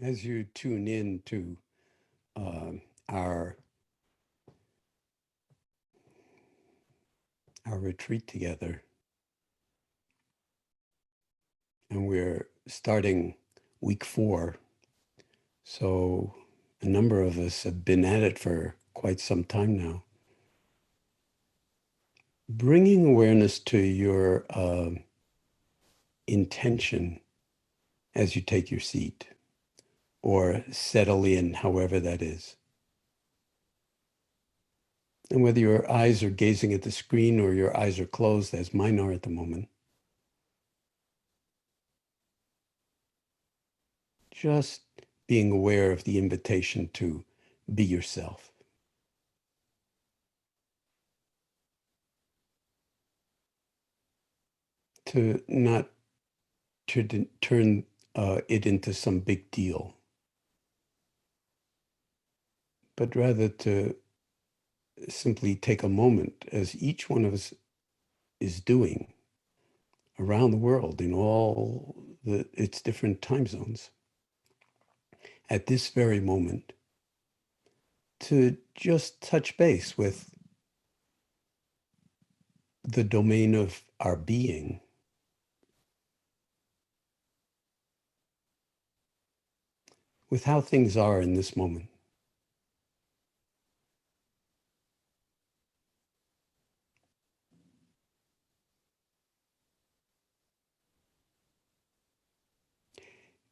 As you tune in to uh, our our retreat together, and we're starting week 4, so a number of us have been at it for quite some time now. Bringing awareness to your intention as you take your seat or settle in, however that is. And whether your eyes are gazing at the screen or your eyes are closed, as mine are at the moment, just being aware of the invitation to be yourself. To not to turn it into some big deal, but rather to simply take a moment, as each one of us is doing around the world in all its different time zones, at this very moment, to just touch base with the domain of our being, with how things are in this moment.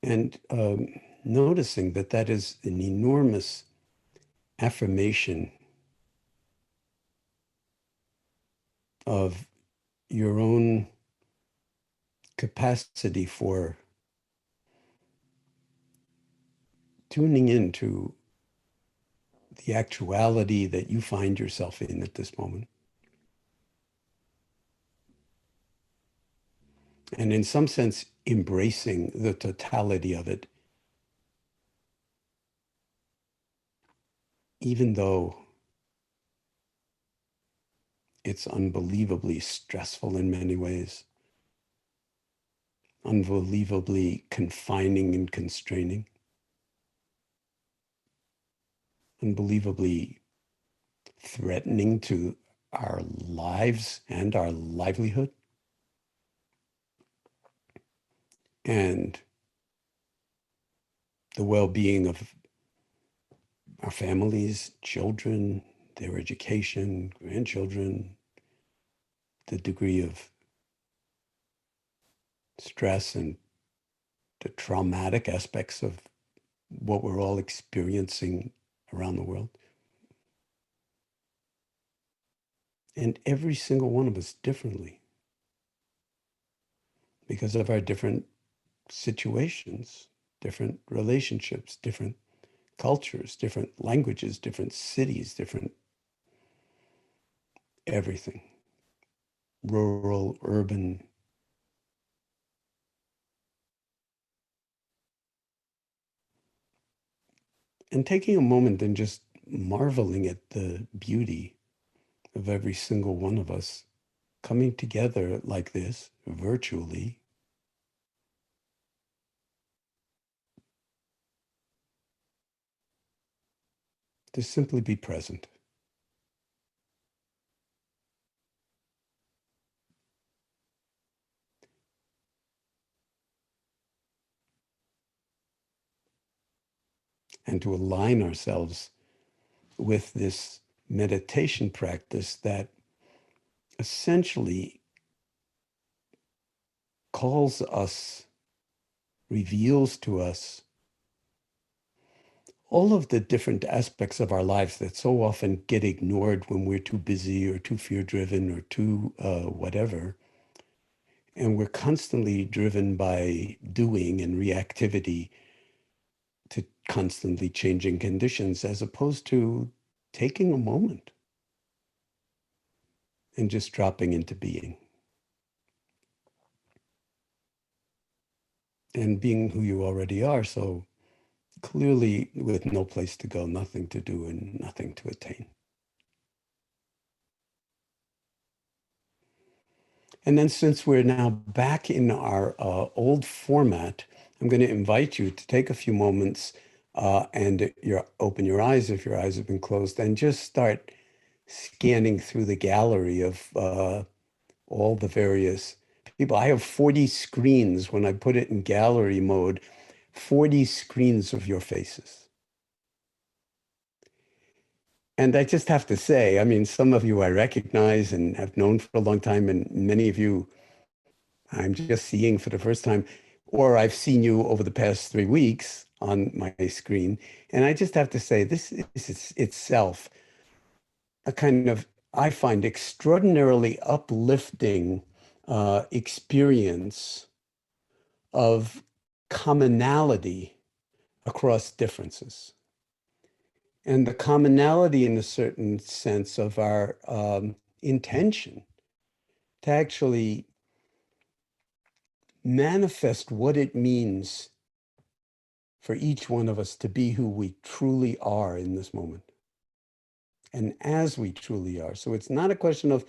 And noticing that that is an enormous affirmation of your own capacity for tuning into the actuality that you find yourself in at this moment. And in some sense, embracing the totality of it, even though it's unbelievably stressful in many ways, unbelievably confining and constraining, unbelievably threatening to our lives and our livelihood. And the well-being of our families, children, their education, grandchildren, the degree of stress and the traumatic aspects of what we're all experiencing around the world. And every single one of us differently because of our different situations, different relationships, different cultures, different languages, different cities, different everything, rural, urban. And taking a moment and just marveling at the beauty of every single one of us coming together like this virtually, to simply be present. And to align ourselves with this meditation practice that essentially calls us, reveals to us all of the different aspects of our lives that so often get ignored when we're too busy or too fear-driven or too whatever. And we're constantly driven by doing and reactivity to constantly changing conditions, as opposed to taking a moment and just dropping into being and being who you already are. So clearly with no place to go, nothing to do, and nothing to attain. And then since we're now back in our old format, I'm going to invite you to take a few moments and open your eyes if your eyes have been closed, and just start scanning through the gallery of all the various people. I have 40 screens when I put it in gallery mode, 40 screens of your faces. And I just have to say, I mean, some of you I recognize and have known for a long time, and many of you I'm just seeing for the first time, or I've seen you over the past 3 weeks on my screen. And I just have to say, this is itself a kind of, I find, extraordinarily uplifting experience of commonality across differences. And the commonality, in a certain sense, of our intention to actually manifest what it means for each one of us to be who we truly are in this moment and as we truly are. So it's not a question of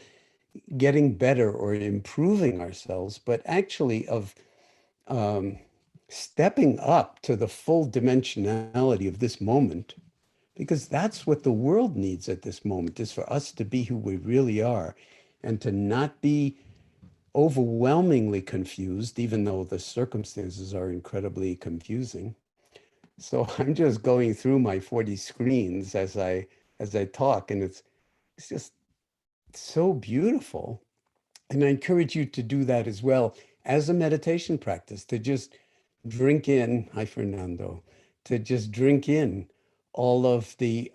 getting better or improving ourselves, but actually of um, stepping up to the full dimensionality of this moment, because that's what the world needs at this moment, is for us to be who we really are and to not be overwhelmingly confused, even though the circumstances are incredibly confusing. So I'm just going through my 40 screens as I talk, and it's just so beautiful. And I encourage you to do that as well as a meditation practice, to just drink in, hi Fernando, to just drink in all of the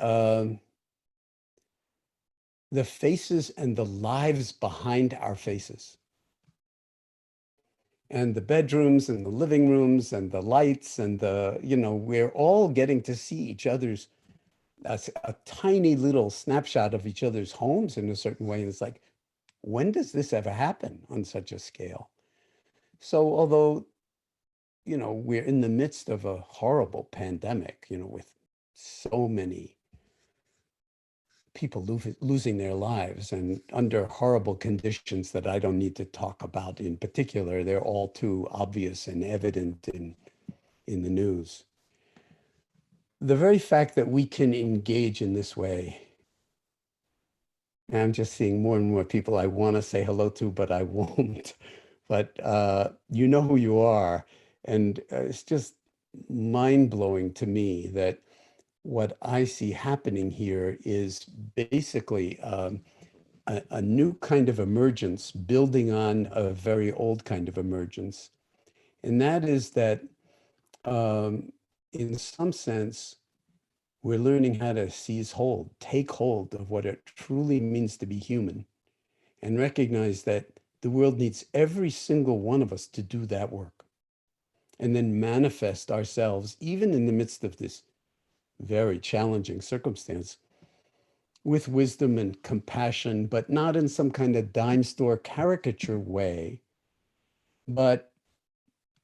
faces and the lives behind our faces, and the bedrooms and the living rooms and the lights and we're all getting to see each other's a tiny little snapshot of each other's homes in a certain way. And it's like, when does this ever happen on such a scale? So although, we're in the midst of a horrible pandemic, with so many people losing their lives and under horrible conditions that I don't need to talk about in particular, they're all too obvious and evident in the news. The very fact that we can engage in this way, and I'm just seeing more and more people I want to say hello to, but I won't. But you know who you are. And it's just mind-blowing to me that what I see happening here is basically a new kind of emergence building on a very old kind of emergence. And that is that in some sense, we're learning how to take hold of what it truly means to be human, and recognize that the world needs every single one of us to do that work, and then manifest ourselves, even in the midst of this very challenging circumstance, with wisdom and compassion, but not in some kind of dime store caricature way, but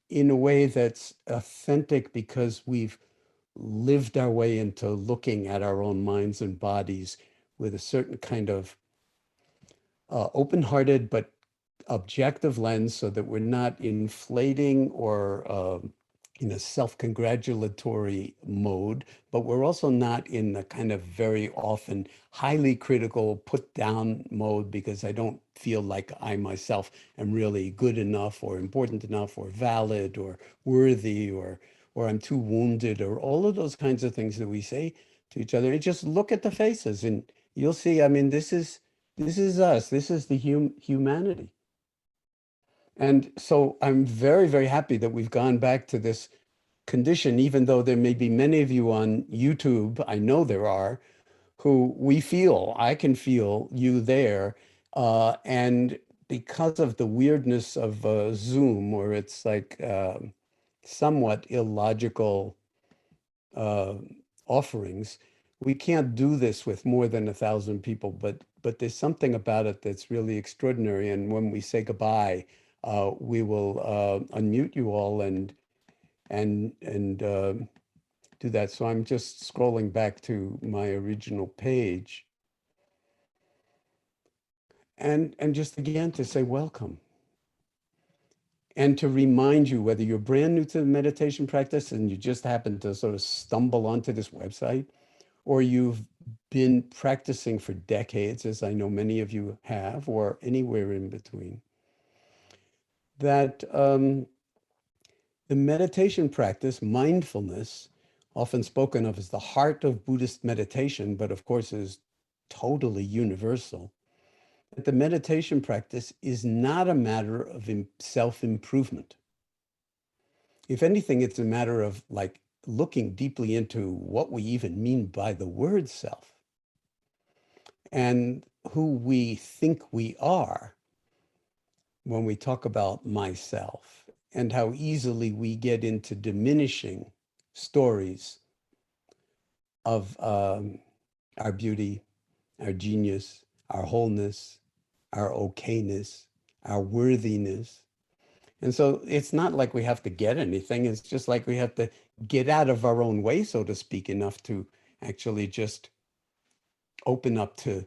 in a way that's authentic, because we've lived our way into looking at our own minds and bodies with a certain kind of open-hearted but objective lens, so that we're not inflating or in a self-congratulatory mode, but we're also not in the kind of very often highly critical put down mode, because I don't feel like I myself am really good enough or important enough or valid or worthy, or I'm too wounded, or all of those kinds of things that we say to each other. And just look at the faces and you'll see, I mean, this is us. This is the humanity. And so I'm very, very happy that we've gone back to this condition, even though there may be many of you on YouTube, I know there are, who I can feel you there. And because of the weirdness of Zoom, where it's like somewhat illogical uh, offerings, we can't do this with more than 1,000 people, but there's something about it that's really extraordinary. And when we say goodbye, we will unmute you all and do that. So I'm just scrolling back to my original page, and just again to say welcome. And to remind you, whether you're brand new to the meditation practice and you just happen to sort of stumble onto this website, or you've been practicing for decades, as I know many of you have, or anywhere in between, that the meditation practice, mindfulness, often spoken of as the heart of Buddhist meditation, but of course is totally universal, that the meditation practice is not a matter of self-improvement. If anything, it's a matter of like looking deeply into what we even mean by the word self and who we think we are when we talk about myself, and how easily we get into diminishing stories of our beauty, our genius, our wholeness, our okayness, our worthiness. And so it's not like we have to get anything. It's just like we have to get out of our own way, so to speak, enough to actually just open up to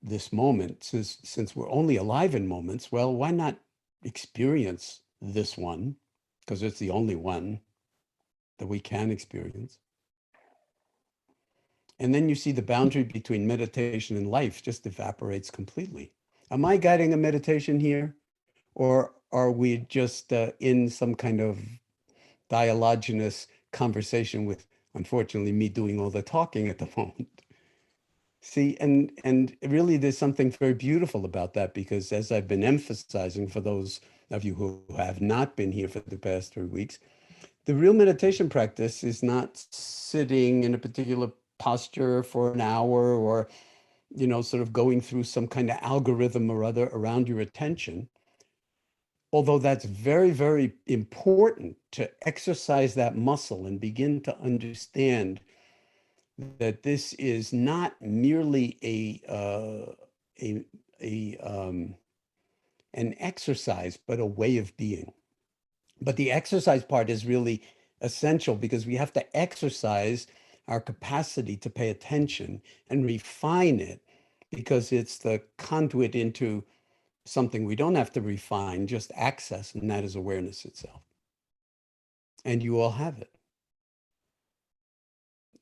this moment. Since we're only alive in moments, well, why not experience this one? Because it's the only one that we can experience. And then you see the boundary between meditation and life just evaporates completely. Am I guiding a meditation here? Or are we just in some kind of dialoginous conversation with, unfortunately, me doing all the talking at the moment? See, and really there's something very beautiful about that, because as I've been emphasizing for those of you who have not been here for the past 3 weeks, the real meditation practice is not sitting in a particular posture for an hour, or, sort of going through some kind of algorithm or other around your attention. Although that's very, very important to exercise that muscle and begin to understand that this is not merely a an exercise, but a way of being. But the exercise part is really essential, because we have to exercise our capacity to pay attention and refine it, because it's the conduit into something we don't have to refine, just access, and that is awareness itself. And you all have it.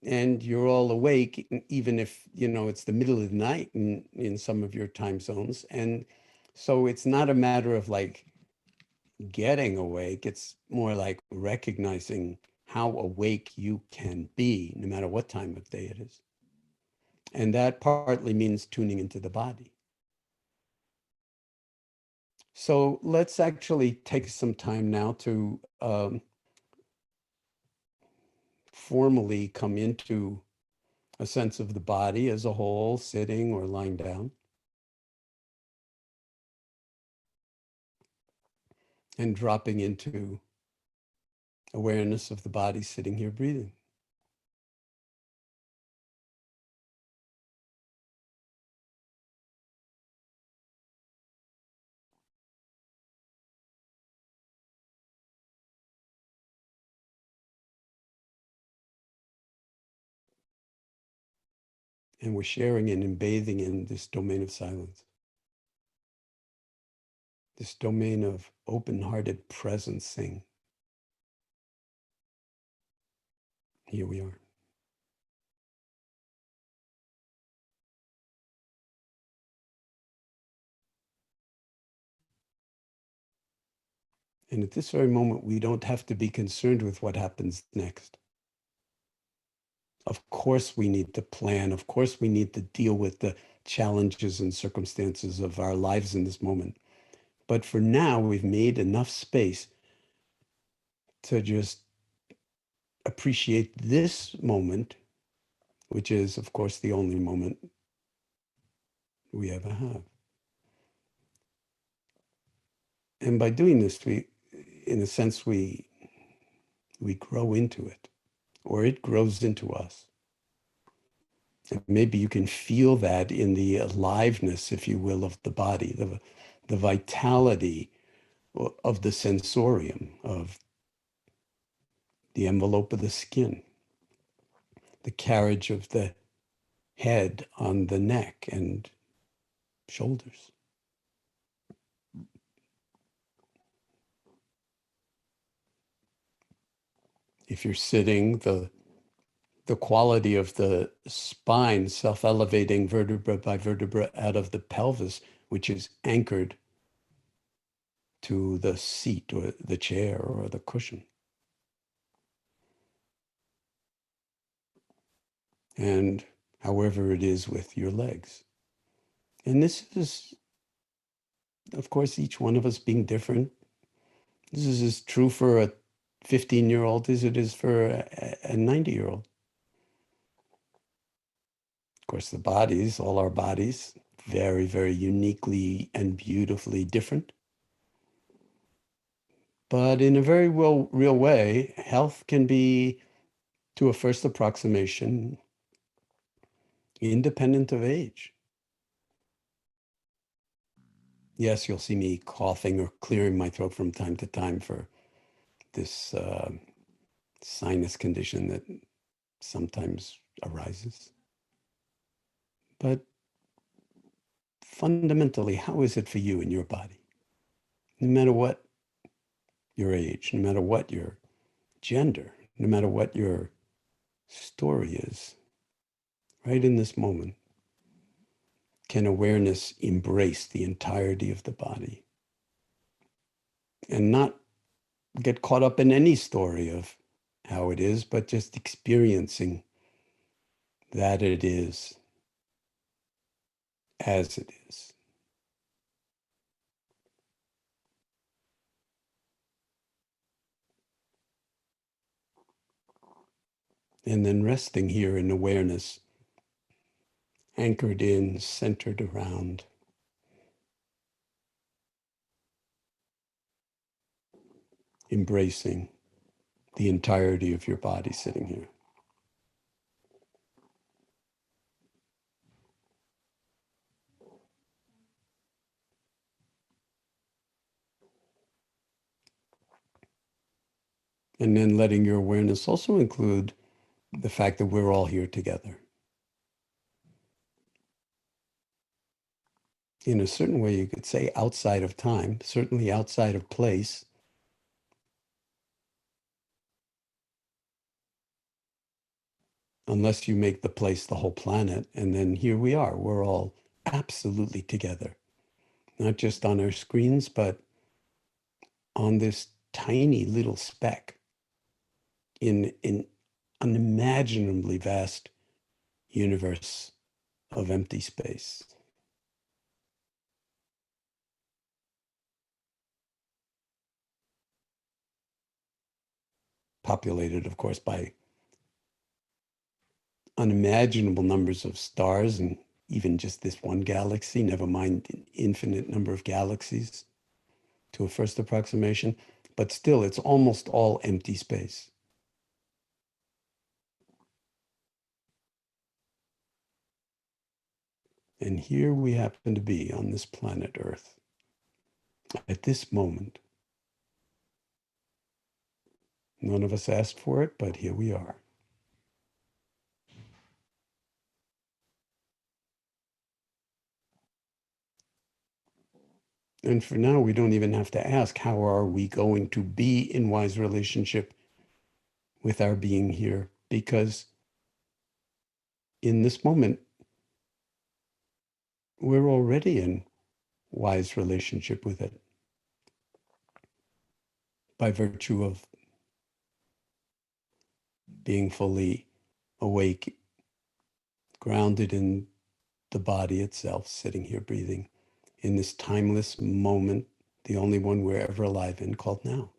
And you're all awake, even if, it's the middle of the night in some of your time zones. And so it's not a matter of like getting awake. It's more like recognizing how awake you can be, no matter what time of day it is. And that partly means tuning into the body. So let's actually take some time now to formally come into a sense of the body as a whole, sitting or lying down. And dropping into awareness of the body sitting here breathing. And we're sharing and bathing in this domain of silence, this domain of open-hearted presencing. Here we are. And at this very moment, we don't have to be concerned with what happens next. Of course, we need to plan. Of course, we need to deal with the challenges and circumstances of our lives in this moment. But for now, we've made enough space to just appreciate this moment, which is, of course, the only moment we ever have. And by doing this, in a sense, we grow into it, or it grows into us. And maybe you can feel that in the aliveness, if you will, of the body, the vitality of the sensorium, of the envelope of the skin, the carriage of the head on the neck and shoulders. If you're sitting, the quality of the spine self-elevating vertebra by vertebra out of the pelvis, which is anchored to the seat or the chair or the cushion. And however it is with your legs. And this is, of course, each one of us being different. This is as true for a 15-year-old as it is for a 90-year-old. Of course, the bodies, all our bodies, very, very uniquely and beautifully different. But in a very real way, health can be, to a first approximation, independent of age. Yes, you'll see me coughing or clearing my throat from time to time for this sinus condition that sometimes arises. But fundamentally, how is it for you in your body? No matter what your age, no matter what your gender, no matter what your story is, right in this moment, can awareness embrace the entirety of the body and not get caught up in any story of how it is, but just experiencing that it is as it is. And then resting here in awareness, anchored in, centered around, embracing the entirety of your body sitting here. And then letting your awareness also include the fact that we're all here together. In a certain way, you could say outside of time, certainly outside of place, unless you make the place the whole planet. And then here we are, we're all absolutely together, not just on our screens, but on this tiny little speck in an unimaginably vast universe of empty space. Populated, of course, by unimaginable numbers of stars and even just this one galaxy, never mind an infinite number of galaxies to a first approximation. But still, it's almost all empty space. And here we happen to be on this planet Earth at this moment. None of us asked for it, but here we are. And for now, we don't even have to ask, how are we going to be in wise relationship with our being here? Because in this moment, we're already in wise relationship with it by virtue of being fully awake, grounded in the body itself, sitting here breathing in this timeless moment, the only one we're ever alive in, called now.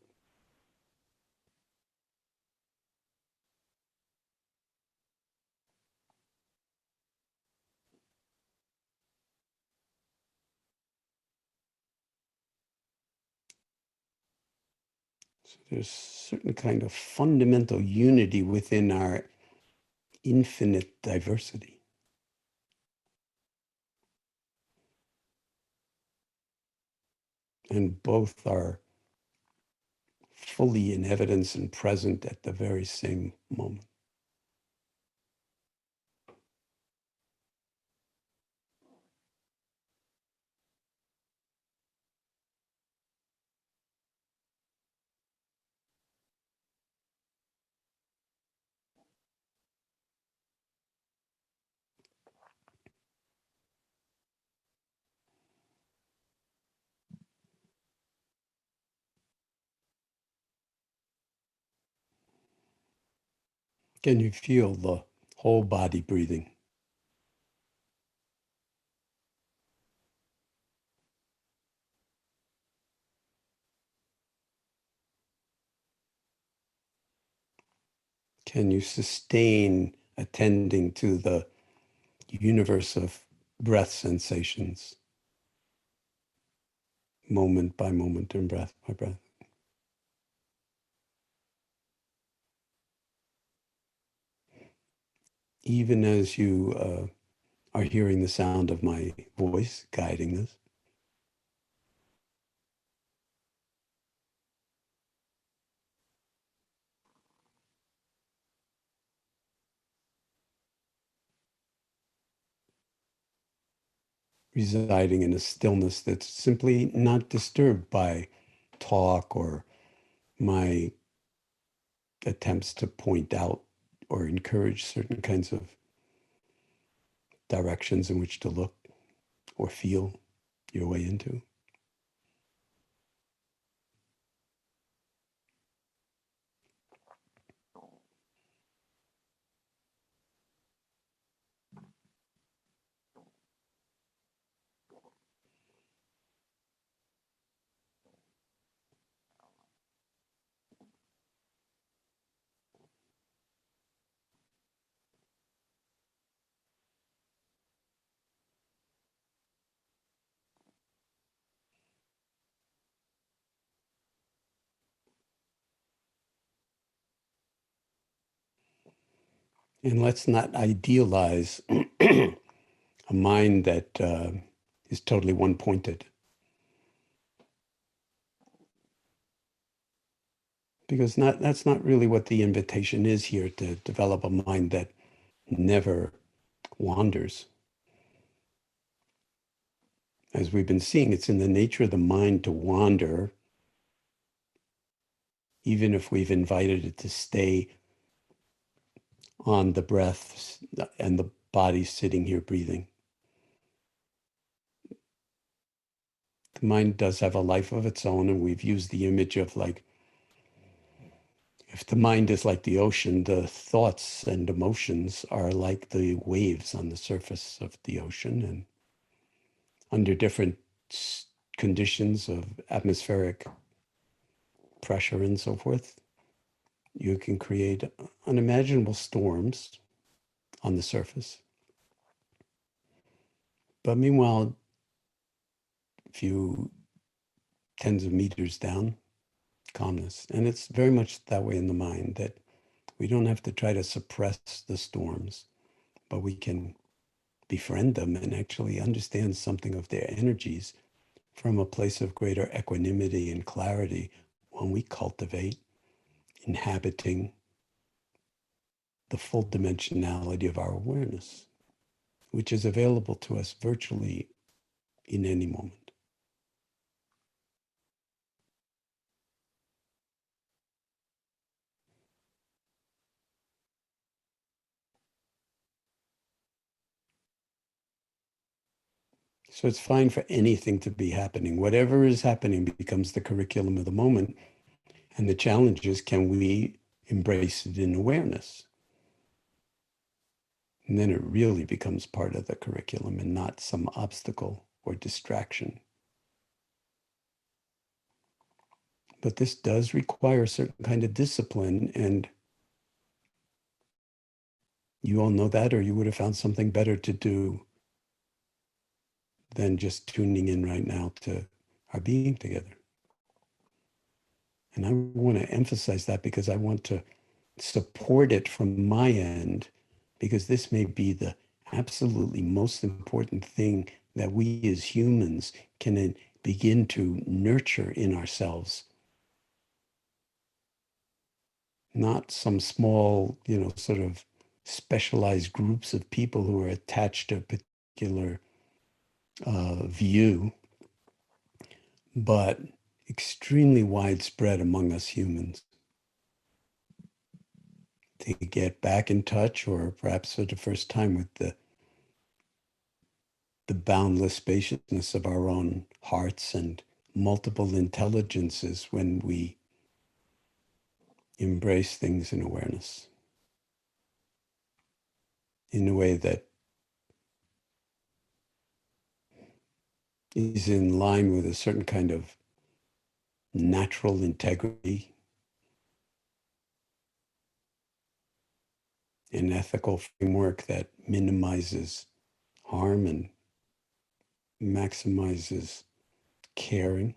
So there's certain kind of fundamental unity within our infinite diversity. And both are fully in evidence and present at the very same moment. Can you feel the whole body breathing? Can you sustain attending to the universe of breath sensations, moment by moment and breath by breath? Even as you are hearing the sound of my voice guiding this, residing in a stillness that's simply not disturbed by talk or my attempts to point out or encourage certain kinds of directions in which to look or feel your way into. And let's not idealize a mind that is totally one pointed, because that's not really what the invitation is here, to develop a mind that never wanders. As we've been seeing, it's in the nature of the mind to wander, even if we've invited it to stay on the breath and the body sitting here breathing. The mind does have a life of its own, and we've used the image of, like, if the mind is like the ocean, the thoughts and emotions are like the waves on the surface of the ocean, and under different conditions of atmospheric pressure and so forth, you can create unimaginable storms on the surface. But meanwhile, a few tens of meters down, calmness. And it's very much that way in the mind, that we don't have to try to suppress the storms, but we can befriend them and actually understand something of their energies from a place of greater equanimity and clarity when we cultivate inhabiting the full dimensionality of our awareness, which is available to us virtually in any moment. So it's fine for anything to be happening. Whatever is happening becomes the curriculum of the moment. And the challenge is, can we embrace it in awareness? And then it really becomes part of the curriculum and not some obstacle or distraction. But this does require a certain kind of discipline, and you all know that, or you would have found something better to do than just tuning in right now to our being together. And I want to emphasize that because I want to support it from my end, because this may be the absolutely most important thing that we as humans can begin to nurture in ourselves. Not some small, sort of specialized groups of people who are attached to a particular view, but extremely widespread among us humans, to get back in touch, or perhaps for the first time, with the boundless spaciousness of our own hearts and multiple intelligences when we embrace things in awareness. in a way that is in line with a certain kind of natural integrity, an ethical framework that minimizes harm and maximizes caring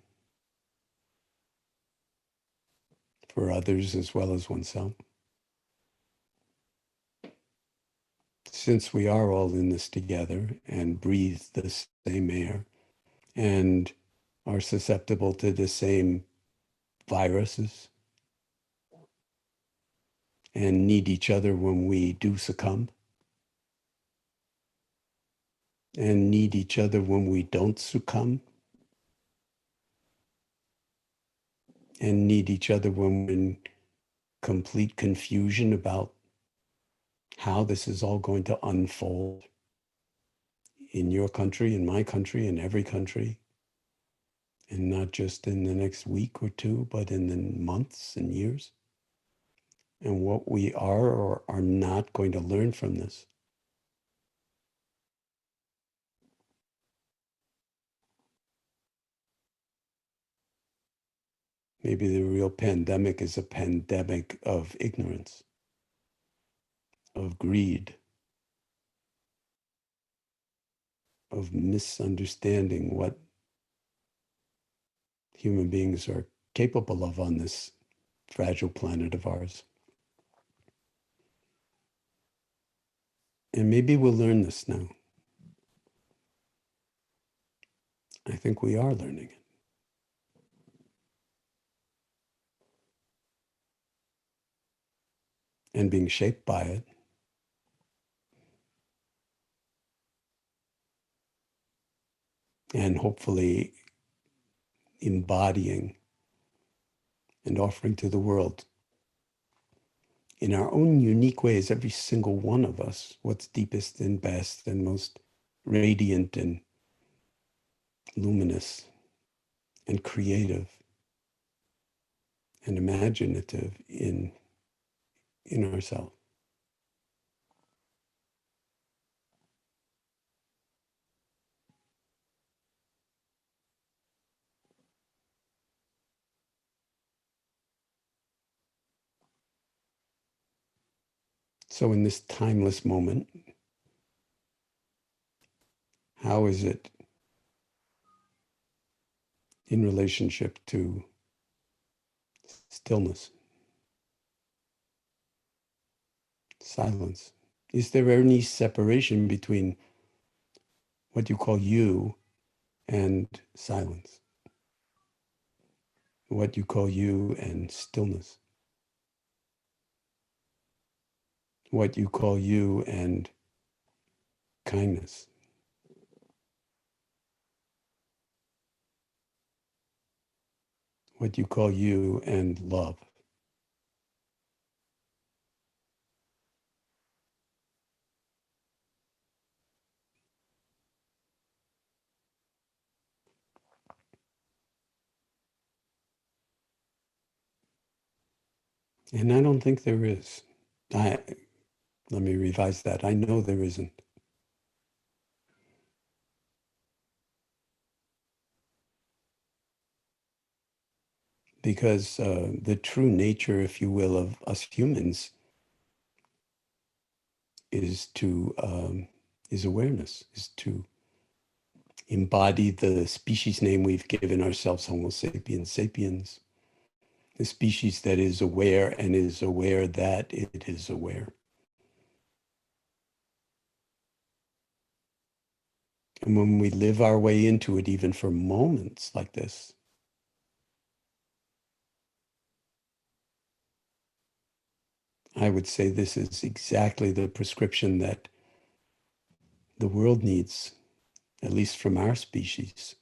for others as well as oneself. Since we are all in this together and breathe the same air and are susceptible to the same viruses and need each other when we do succumb and need each other when we don't succumb and need each other when we're in complete confusion about how this is all going to unfold in your country, in my country, in every country, and not just in the next week or two, but in the months and years, and what we are or are not going to learn from this. Maybe the real pandemic is a pandemic of ignorance, of greed, of misunderstanding what human beings are capable of on this fragile planet of ours. And maybe we'll learn this now. I think we are learning it. And being shaped by it. And hopefully embodying and offering to the world in our own unique ways, every single one of us, what's deepest and best and most radiant and luminous and creative and imaginative in ourselves. So in this timeless moment, how is it in relationship to stillness, silence? Is there any separation between what you call you and silence? What you call you and stillness? What you call you and kindness? What you call you and love? And I don't think there is. Let me revise that. I know there isn't. Because the true nature, if you will, of us humans is awareness, is to embody the species name we've given ourselves, Homo sapiens sapiens, the species that is aware and is aware that it is aware. And when we live our way into it, even for moments like this, I would say this is exactly the prescription that the world needs, at least from our species,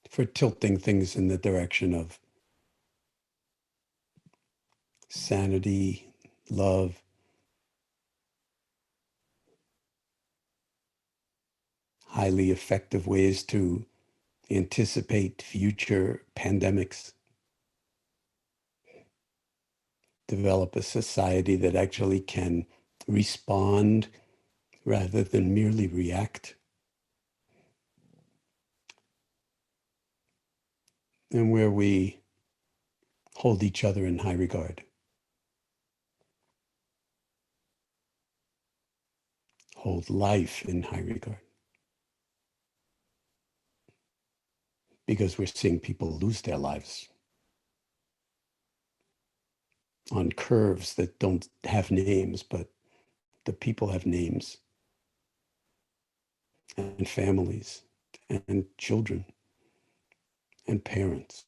for tilting things in the direction of sanity, love, highly effective ways to anticipate future pandemics, develop a society that actually can respond rather than merely react, and where we hold each other in high regard, hold life in high regard, because we're seeing people lose their lives on curves that don't have names, but the people have names and families and children and parents.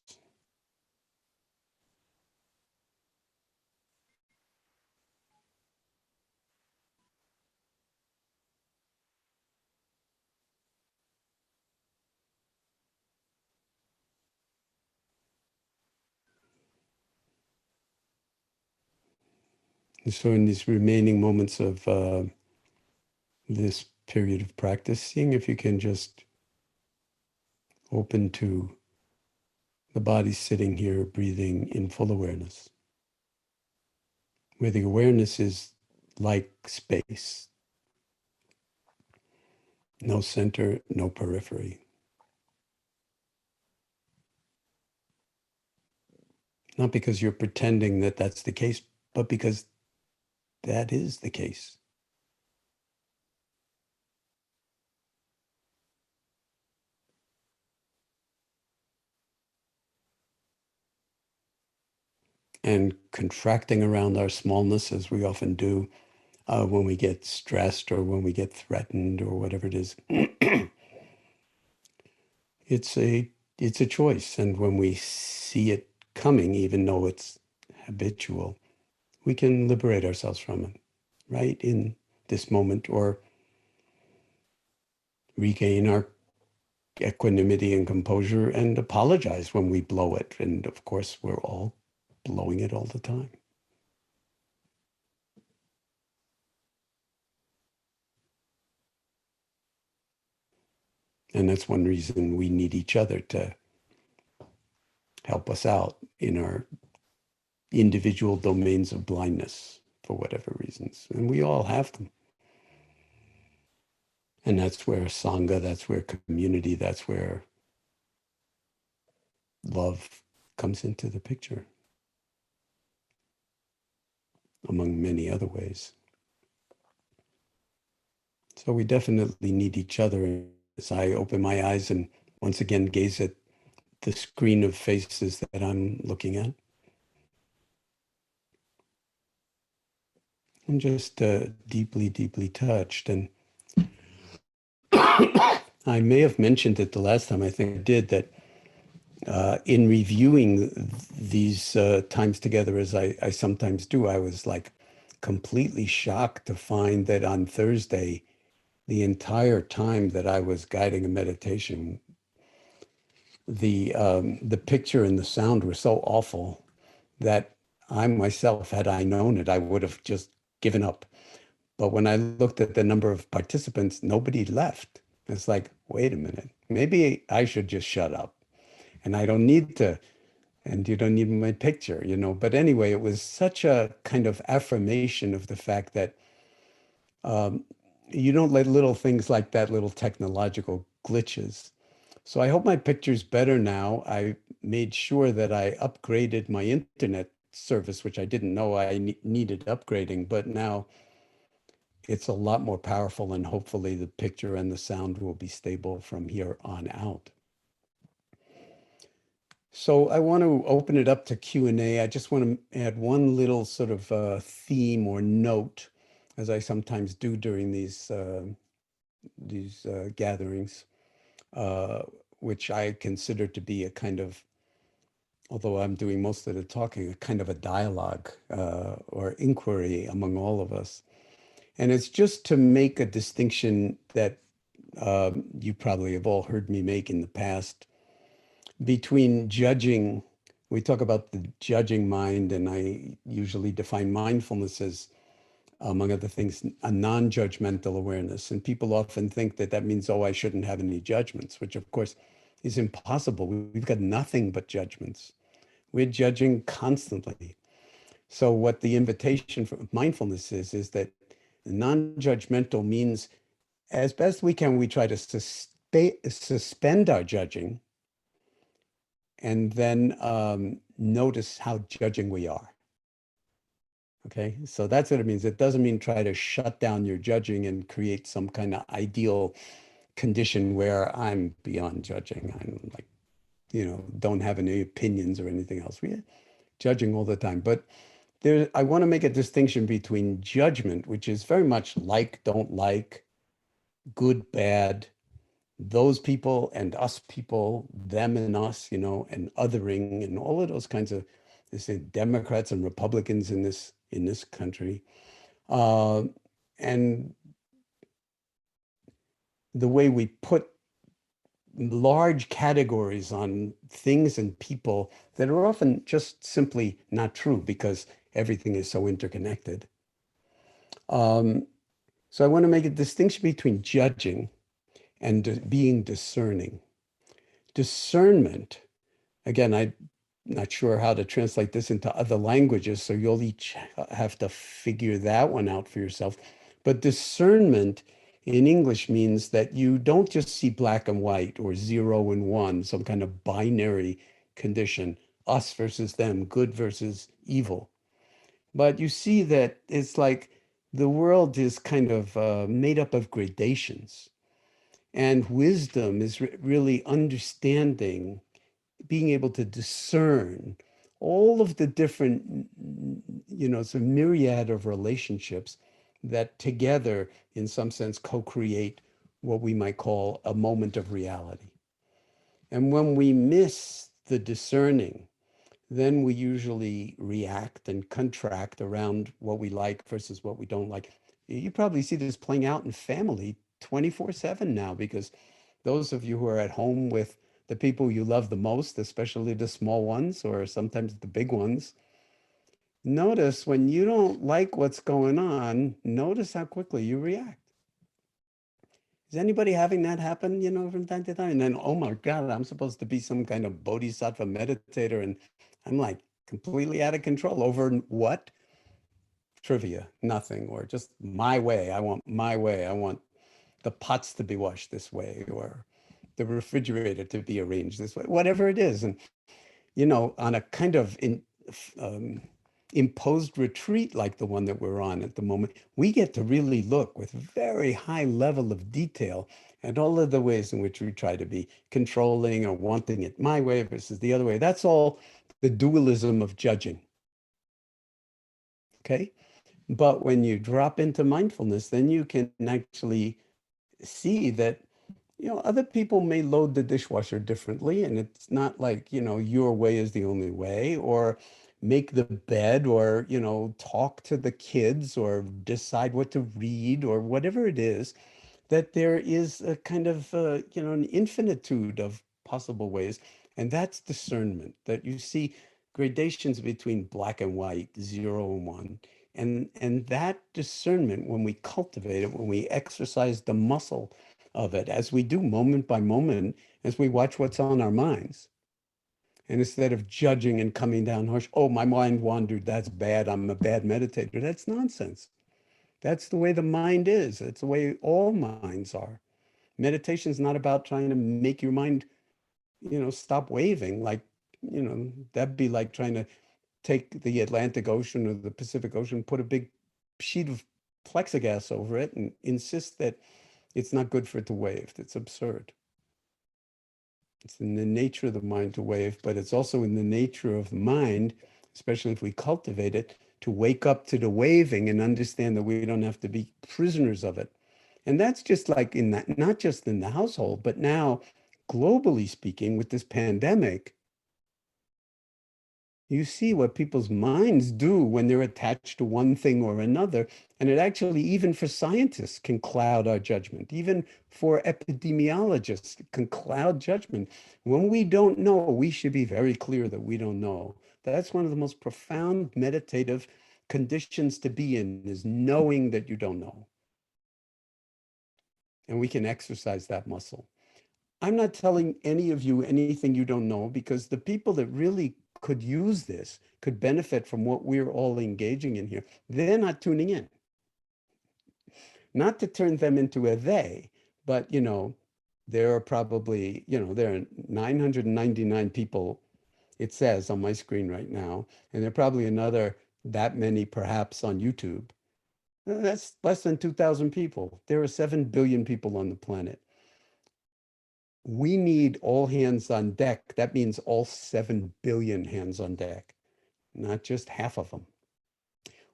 And so in these remaining moments of this period of practice, seeing if you can just open to the body sitting here, breathing in full awareness, where the awareness is like space, no center, no periphery. Not because you're pretending that that's the case, but because that is the case. And contracting around our smallness, as we often do when we get stressed or when we get threatened or whatever it is, it's a choice. And when we see it coming, even though it's habitual, we can liberate ourselves from it right in this moment, or regain our equanimity and composure and apologize when we blow it. And of course, we're all blowing it all the time. And that's one reason we need each other to help us out in our individual domains of blindness for whatever reasons. And we all have them. And that's where Sangha, that's where community, that's where love comes into the picture, among many other ways. So we definitely need each other. As I open my eyes and once again gaze at the screen of faces that I'm looking at, I'm just deeply, deeply touched. And I may have mentioned it the last time, I think I did, that in reviewing these times together, as I sometimes do, I was like completely shocked to find that on Thursday, the entire time that I was guiding a meditation, the picture and the sound were so awful that I myself, had I known it, I would have just given up. But when I looked at the number of participants, nobody left. It's like, wait a minute, maybe I should just shut up. And I don't need to, and you don't need my picture, you know. But anyway, it was such a kind of affirmation of the fact that um, you don't let little things like that, little technological glitches. So I hope my picture's better now. I made sure that I upgraded my internet service, which I didn't know I needed upgrading, but now it's a lot more powerful, and hopefully the picture and the sound will be stable from here on out. So I want to open it up to Q&A. I just want to add one little sort of theme or note, as I sometimes do during these gatherings, uh, which I consider to be a kind of, although I'm doing most of the talking, a kind of a dialogue or inquiry among all of us. And it's just to make a distinction that you probably have all heard me make in the past between judging. We talk about the judging mind, and I usually define mindfulness as, among other things, a non-judgmental awareness. And people often think that that means, oh, I shouldn't have any judgments, which of course is impossible. We've got nothing but judgments. We're judging constantly. So what the invitation for mindfulness is that Non-judgmental means as best we can, we try to suspend our judging and then notice how judging we are. Okay, so that's what it means. It doesn't mean try to shut down your judging and create some kind of ideal condition where I'm beyond judging. I'm like, don't have any opinions or anything else. We're judging all the time. But I want to make a distinction between judgment, which is very much like, don't like, good, bad, those people and us people, them and us, and othering and all of those kinds of, they say Democrats and Republicans in this country. And the way we put large categories on things and people that are often just simply not true because everything is so interconnected. So I want to make a distinction between judging and being discerning. Discernment, again, I'm not sure how to translate this into other languages, so you'll each have to figure that one out for yourself. But discernment in English means that you don't just see black and white or 0 and 1, some kind of binary condition, us versus them, good versus evil. But you see that it's like the world is kind of made up of gradations. And wisdom is really understanding, being able to discern all of the different, it's a myriad of relationships that together, in some sense, co-create what we might call a moment of reality. And when we miss the discerning, then we usually react and contract around what we like versus what we don't like. You probably see this playing out in family 24/7 now, because those of you who are at home with the people you love the most, especially the small ones or sometimes the big ones, notice when you don't like what's going on, notice how quickly you react. Is anybody having that happen, from time to time? And then, oh my God, I'm supposed to be some kind of bodhisattva meditator, and I'm like completely out of control over what? Trivia, nothing, or just my way. I want my way. I want the pots to be washed this way, or the refrigerator to be arranged this way, whatever it is. And, on a kind of um, imposed retreat like the one that we're on at the moment, we get to really look with very high level of detail at all of the ways in which we try to be controlling or wanting it my way versus the other way. That's all the dualism of judging. Okay. But when you drop into mindfulness, then you can actually see that other people may load the dishwasher differently, and it's not like, your way is the only way, or make the bed, or, talk to the kids, or decide what to read, or whatever it is, that there is a kind of, an infinitude of possible ways. And that's discernment, that you see gradations between black and white, 0 and 1. And that discernment, when we cultivate it, when we exercise the muscle of it, as we do moment by moment, as we watch what's on our minds. And instead of judging and coming down harsh, oh, my mind wandered, that's bad, I'm a bad meditator. That's nonsense. That's the way the mind is. It's the way all minds are. Meditation is not about trying to make your mind, stop waving. Like, that'd be like trying to take the Atlantic Ocean or the Pacific Ocean, put a big sheet of plexiglass over it and insist that it's not good for it to wave. It's absurd. It's in the nature of the mind to wave, but it's also in the nature of the mind, especially if we cultivate it, to wake up to the waving and understand that we don't have to be prisoners of it. And that's just like in that, not just in the household, but now globally speaking, with this pandemic, you see what people's minds do when they're attached to one thing or another. And it actually, even for scientists, can cloud our judgment. Even for epidemiologists, it can cloud judgment. When we don't know, we should be very clear that we don't know. That's one of the most profound meditative conditions to be in, is knowing that you don't know. And we can exercise that muscle. I'm not telling any of you anything you don't know, because the people that really could use this, could benefit from what we're all engaging in here, they're not tuning in. Not to turn them into a they, but, there are probably, there are 999 people, it says on my screen right now, and there are probably another that many perhaps on YouTube. That's less than 2,000 people. There are 7 billion people on the planet. We need all hands on deck. That means all 7 billion hands on deck, not just half of them.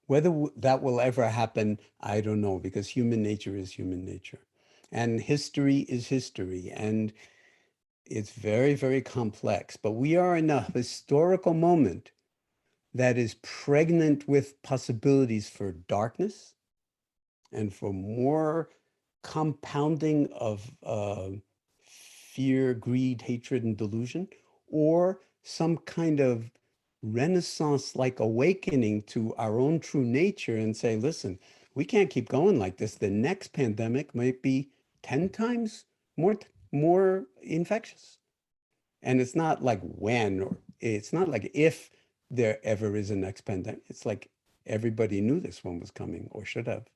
Whether that will ever happen, I don't know, because human nature is human nature. And history is history. And it's very, very complex. But we are in a historical moment that is pregnant with possibilities for darkness and for more compounding of fear, greed, hatred, and delusion, or some kind of Renaissance-like awakening to our own true nature and say, listen, we can't keep going like this. The next pandemic might be 10 times more infectious. And it's not like when, or it's not like if there ever is a next pandemic. It's like everybody knew this one was coming or should have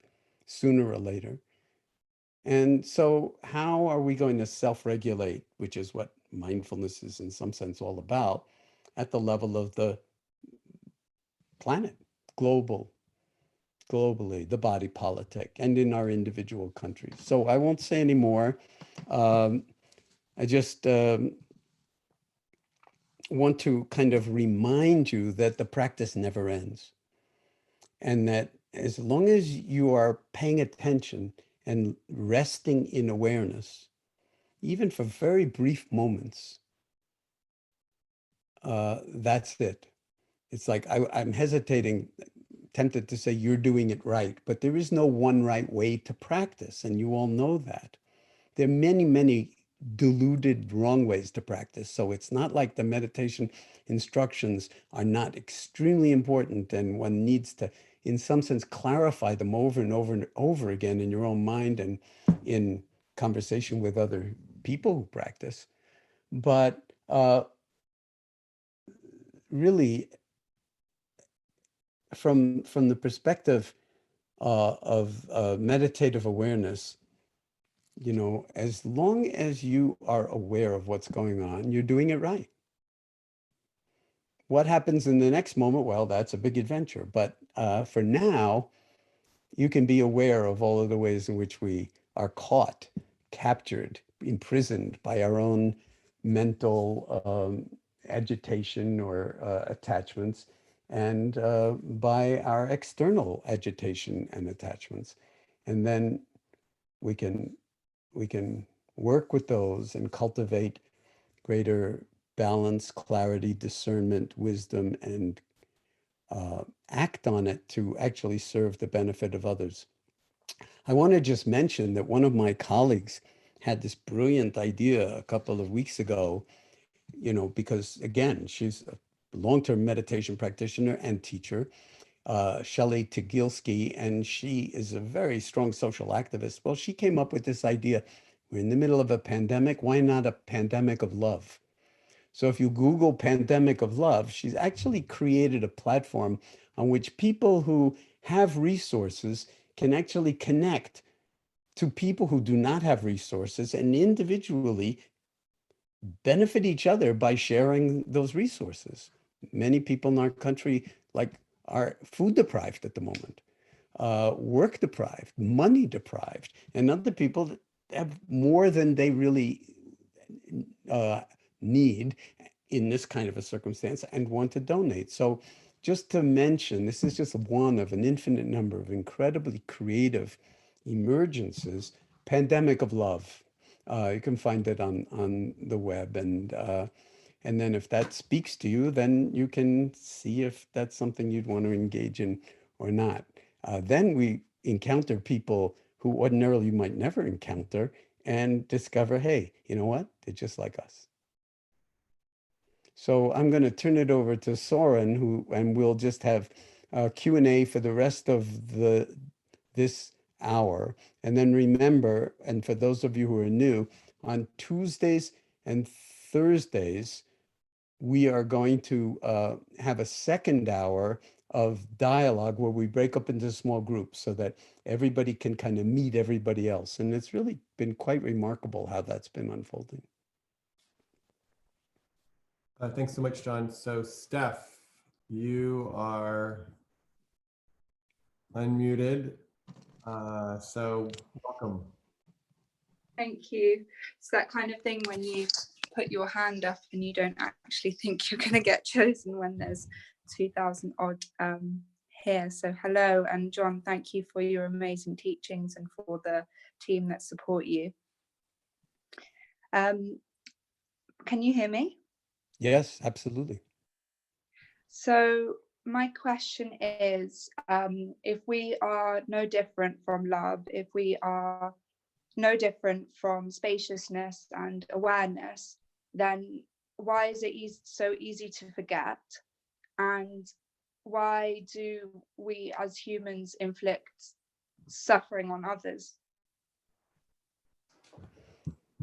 sooner or later. And so how are we going to self-regulate, which is what mindfulness is in some sense all about, at the level of the planet, globally, the body politic, and in our individual countries. So I won't say any more. I just want to kind of remind you that the practice never ends, and that as long as you are paying attention and resting in awareness, even for very brief moments, that's it. It's like I'm hesitating, tempted to say you're doing it right, but there is no one right way to practice, and you all know that. There are many, many deluded wrong ways to practice. So it's not like the meditation instructions are not extremely important, and one needs to, in some sense, clarify them over and over and over again in your own mind and in conversation with other people who practice. But really, from the perspective of meditative awareness, as long as you are aware of what's going on, you're doing it right. What happens in the next moment? Well, that's a big adventure. But for now, you can be aware of all of the ways in which we are caught, captured, imprisoned by our own mental agitation or attachments, and by our external agitation and attachments. And then we can work with those and cultivate greater balance, clarity, discernment, wisdom, and act on it to actually serve the benefit of others. I want to just mention that one of my colleagues had this brilliant idea a couple of weeks ago, because again, she's a long-term meditation practitioner and teacher, Shelley Tagilsky, and she is a very strong social activist. Well, she came up with this idea. We're in the middle of a pandemic. Why not a pandemic of love? So if you Google pandemic of love, she's actually created a platform on which people who have resources can actually connect to people who do not have resources and individually benefit each other by sharing those resources. Many people in our country are food deprived at the moment, work deprived, money deprived, and other people that have more than they really need in this kind of a circumstance and want to donate. So just to mention, this is just one of an infinite number of incredibly creative emergences. Pandemic of Love. You can find it on the web, and then if that speaks to you, then you can see if that's something you'd want to engage in or not. Then we encounter people who ordinarily you might never encounter and discover, hey, you know what? They're just like us. So I'm going to turn it over to Soren, and we'll just have Q&A for the rest of this hour. And then remember, and for those of you who are new, on Tuesdays and Thursdays, we are going to have a second hour of dialogue where we break up into small groups so that everybody can kind of meet everybody else. And it's really been quite remarkable how that's been unfolding. Thanks so much, Jon. So Steph, you are unmuted. So welcome. Thank you. It's that kind of thing when you put your hand up and you don't actually think you're going to get chosen when there's 2,000 odd here. So hello, and Jon, thank you for your amazing teachings and for the team that support you. Can you hear me? Yes, absolutely. So my question is, if we are no different from love, if we are no different from spaciousness and awareness, then why is it so easy to forget? And why do we as humans inflict suffering on others?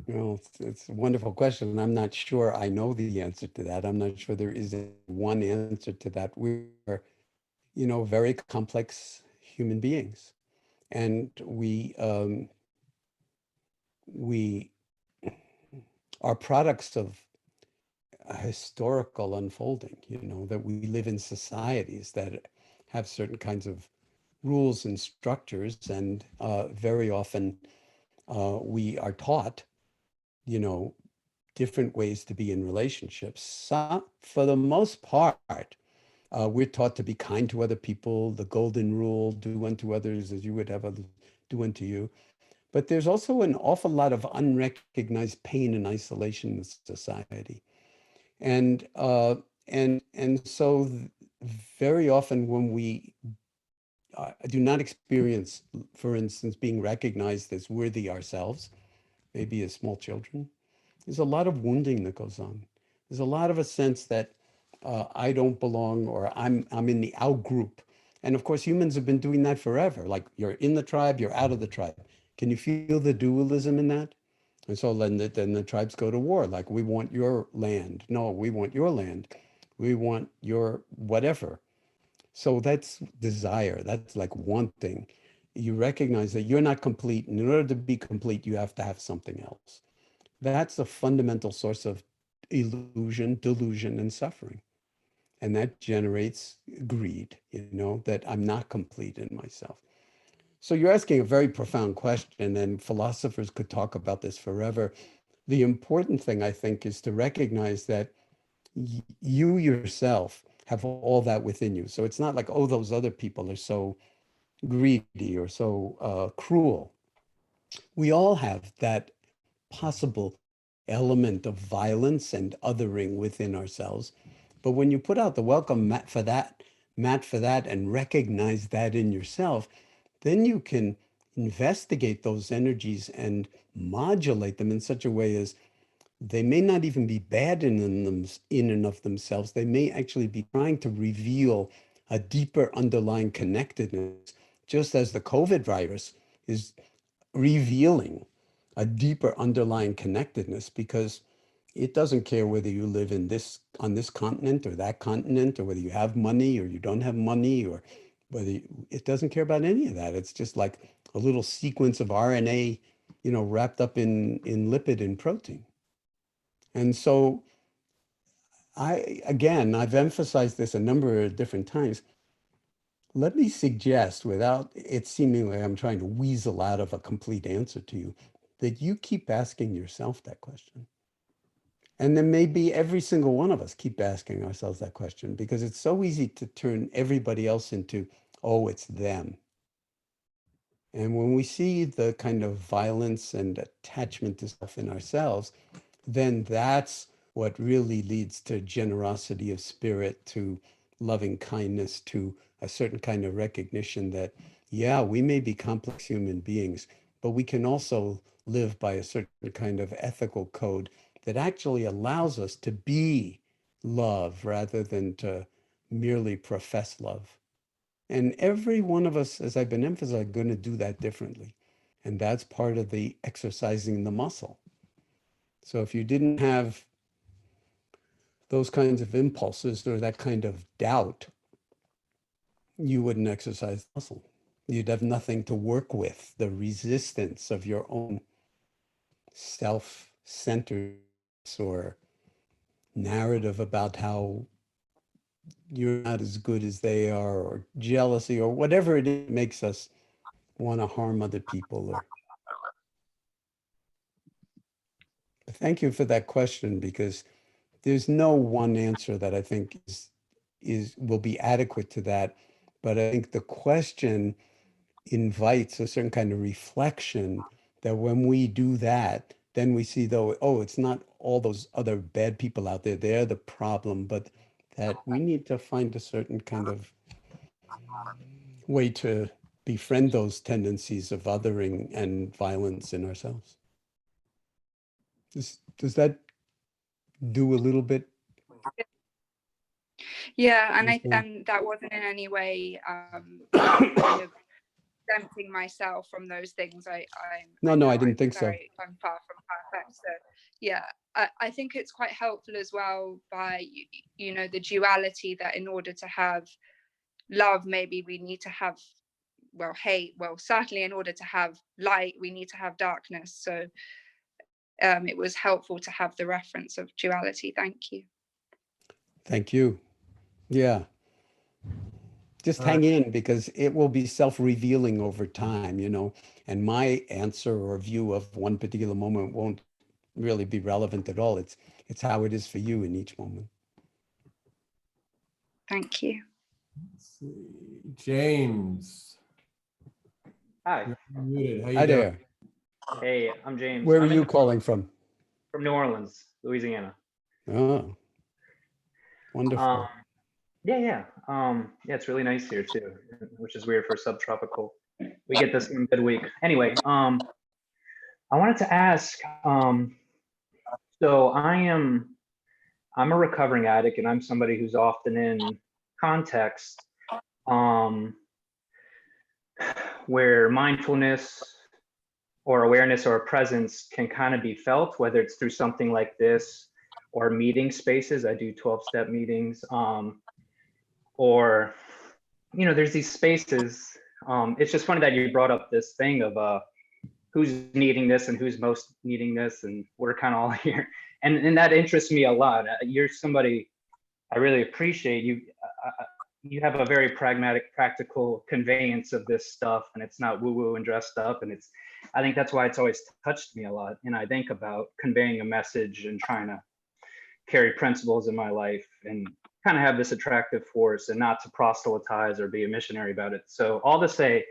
Well, it's a wonderful question. I'm not sure I know the answer to that. I'm not sure there is one answer to that. We're, very complex human beings, and we are products of a historical unfolding. That we live in societies that have certain kinds of rules and structures, and very often we are taught, different ways to be in relationships. For the most part, we're taught to be kind to other people, the golden rule, do unto others as you would have others do unto you. But there's also an awful lot of unrecognized pain and isolation in society. And so very often when we do not experience, for instance, being recognized as worthy ourselves, maybe as small children, there's a lot of wounding that goes on. There's a lot of a sense that I don't belong, or I'm in the out group. And of course, humans have been doing that forever. Like, you're in the tribe, you're out of the tribe. Can you feel the dualism in that? And so then the tribes go to war. Like, we want your land. No, we want your land. We want your whatever. So that's desire. That's like wanting. You recognize that you're not complete. And in order to be complete, you have to have something else. That's the fundamental source of illusion, delusion, and suffering. And that generates greed, that I'm not complete in myself. So you're asking a very profound question, and philosophers could talk about this forever. The important thing, I think, is to recognize that you yourself have all that within you. So it's not like, oh, those other people are so greedy or so cruel. We all have that possible element of violence and othering within ourselves. But when you put out the welcome mat for that and recognize that in yourself, then you can investigate those energies and modulate them in such a way as they may not even be bad in and of themselves. They may actually be trying to reveal a deeper underlying connectedness, just as the COVID virus is revealing a deeper underlying connectedness, because it doesn't care whether you live on this continent or that continent, or whether you have money or you don't have money, or it doesn't care about any of that. It's just like a little sequence of RNA, wrapped up in lipid and protein. And so I've emphasized this a number of different times. Let me suggest, without it seeming like I'm trying to weasel out of a complete answer to you, that you keep asking yourself that question. And then maybe every single one of us keep asking ourselves that question, because it's so easy to turn everybody else into, oh, it's them. And when we see the kind of violence and attachment to stuff in ourselves, then that's what really leads to generosity of spirit, to loving kindness, to a certain kind of recognition that, yeah, we may be complex human beings, but we can also live by a certain kind of ethical code that actually allows us to be love rather than to merely profess love. And every one of us, as I've been emphasizing, going to do that differently. And that's part of the exercising the muscle. So if you didn't have those kinds of impulses or that kind of doubt, you wouldn't exercise the muscle. You'd have nothing to work with. The resistance of your own self-centeredness or narrative about how you're not as good as they are, or jealousy, or whatever it is makes us want to harm other people. Or thank you for that question, because there's no one answer that I think will be adequate to that. But I think the question invites a certain kind of reflection that when we do that, then we see, though, oh, it's not all those other bad people out there, they're the problem, but that we need to find a certain kind of way to befriend those tendencies of othering and violence in ourselves. Does that do a little bit? Yeah, and Okay. and that wasn't in any way kind of exempting myself from those things. No, I didn't think so. I'm far from perfect. So yeah, I think it's quite helpful as well by you know, the duality, that in order to have love, maybe we need to have, well, hate. Well, certainly in order to have light, we need to have darkness. So it was helpful to have the reference of duality. Thank you. Thank you. Yeah. Just hang in, because it will be self-revealing over time, and my answer or view of one particular moment won't really be relevant at all. It's how it is for you in each moment. Thank you. Let's see. James. Hi. You're muted. How you Hi doing? there. Hey, I'm James. Where are I'm you calling from? From New Orleans, Louisiana. Oh, wonderful. Yeah. It's really nice here too, which is weird for subtropical. We get this in midweek. Anyway, I wanted to ask, so I'm a recovering addict, and I'm somebody who's often in context where mindfulness or awareness or presence can kind of be felt, whether it's through something like this or meeting spaces. I do 12-step meetings, or, there's these spaces. It's just funny that you brought up this thing of who's needing this and who's most needing this, and we're kind of all here. And that interests me a lot. You're somebody I really appreciate. You have a very pragmatic, practical conveyance of this stuff, and it's not woo-woo and dressed up. And I think that's why it's always touched me a lot. And I think about conveying a message and trying to carry principles in my life and kind of have this attractive force, and not to proselytize or be a missionary about it. So all to say,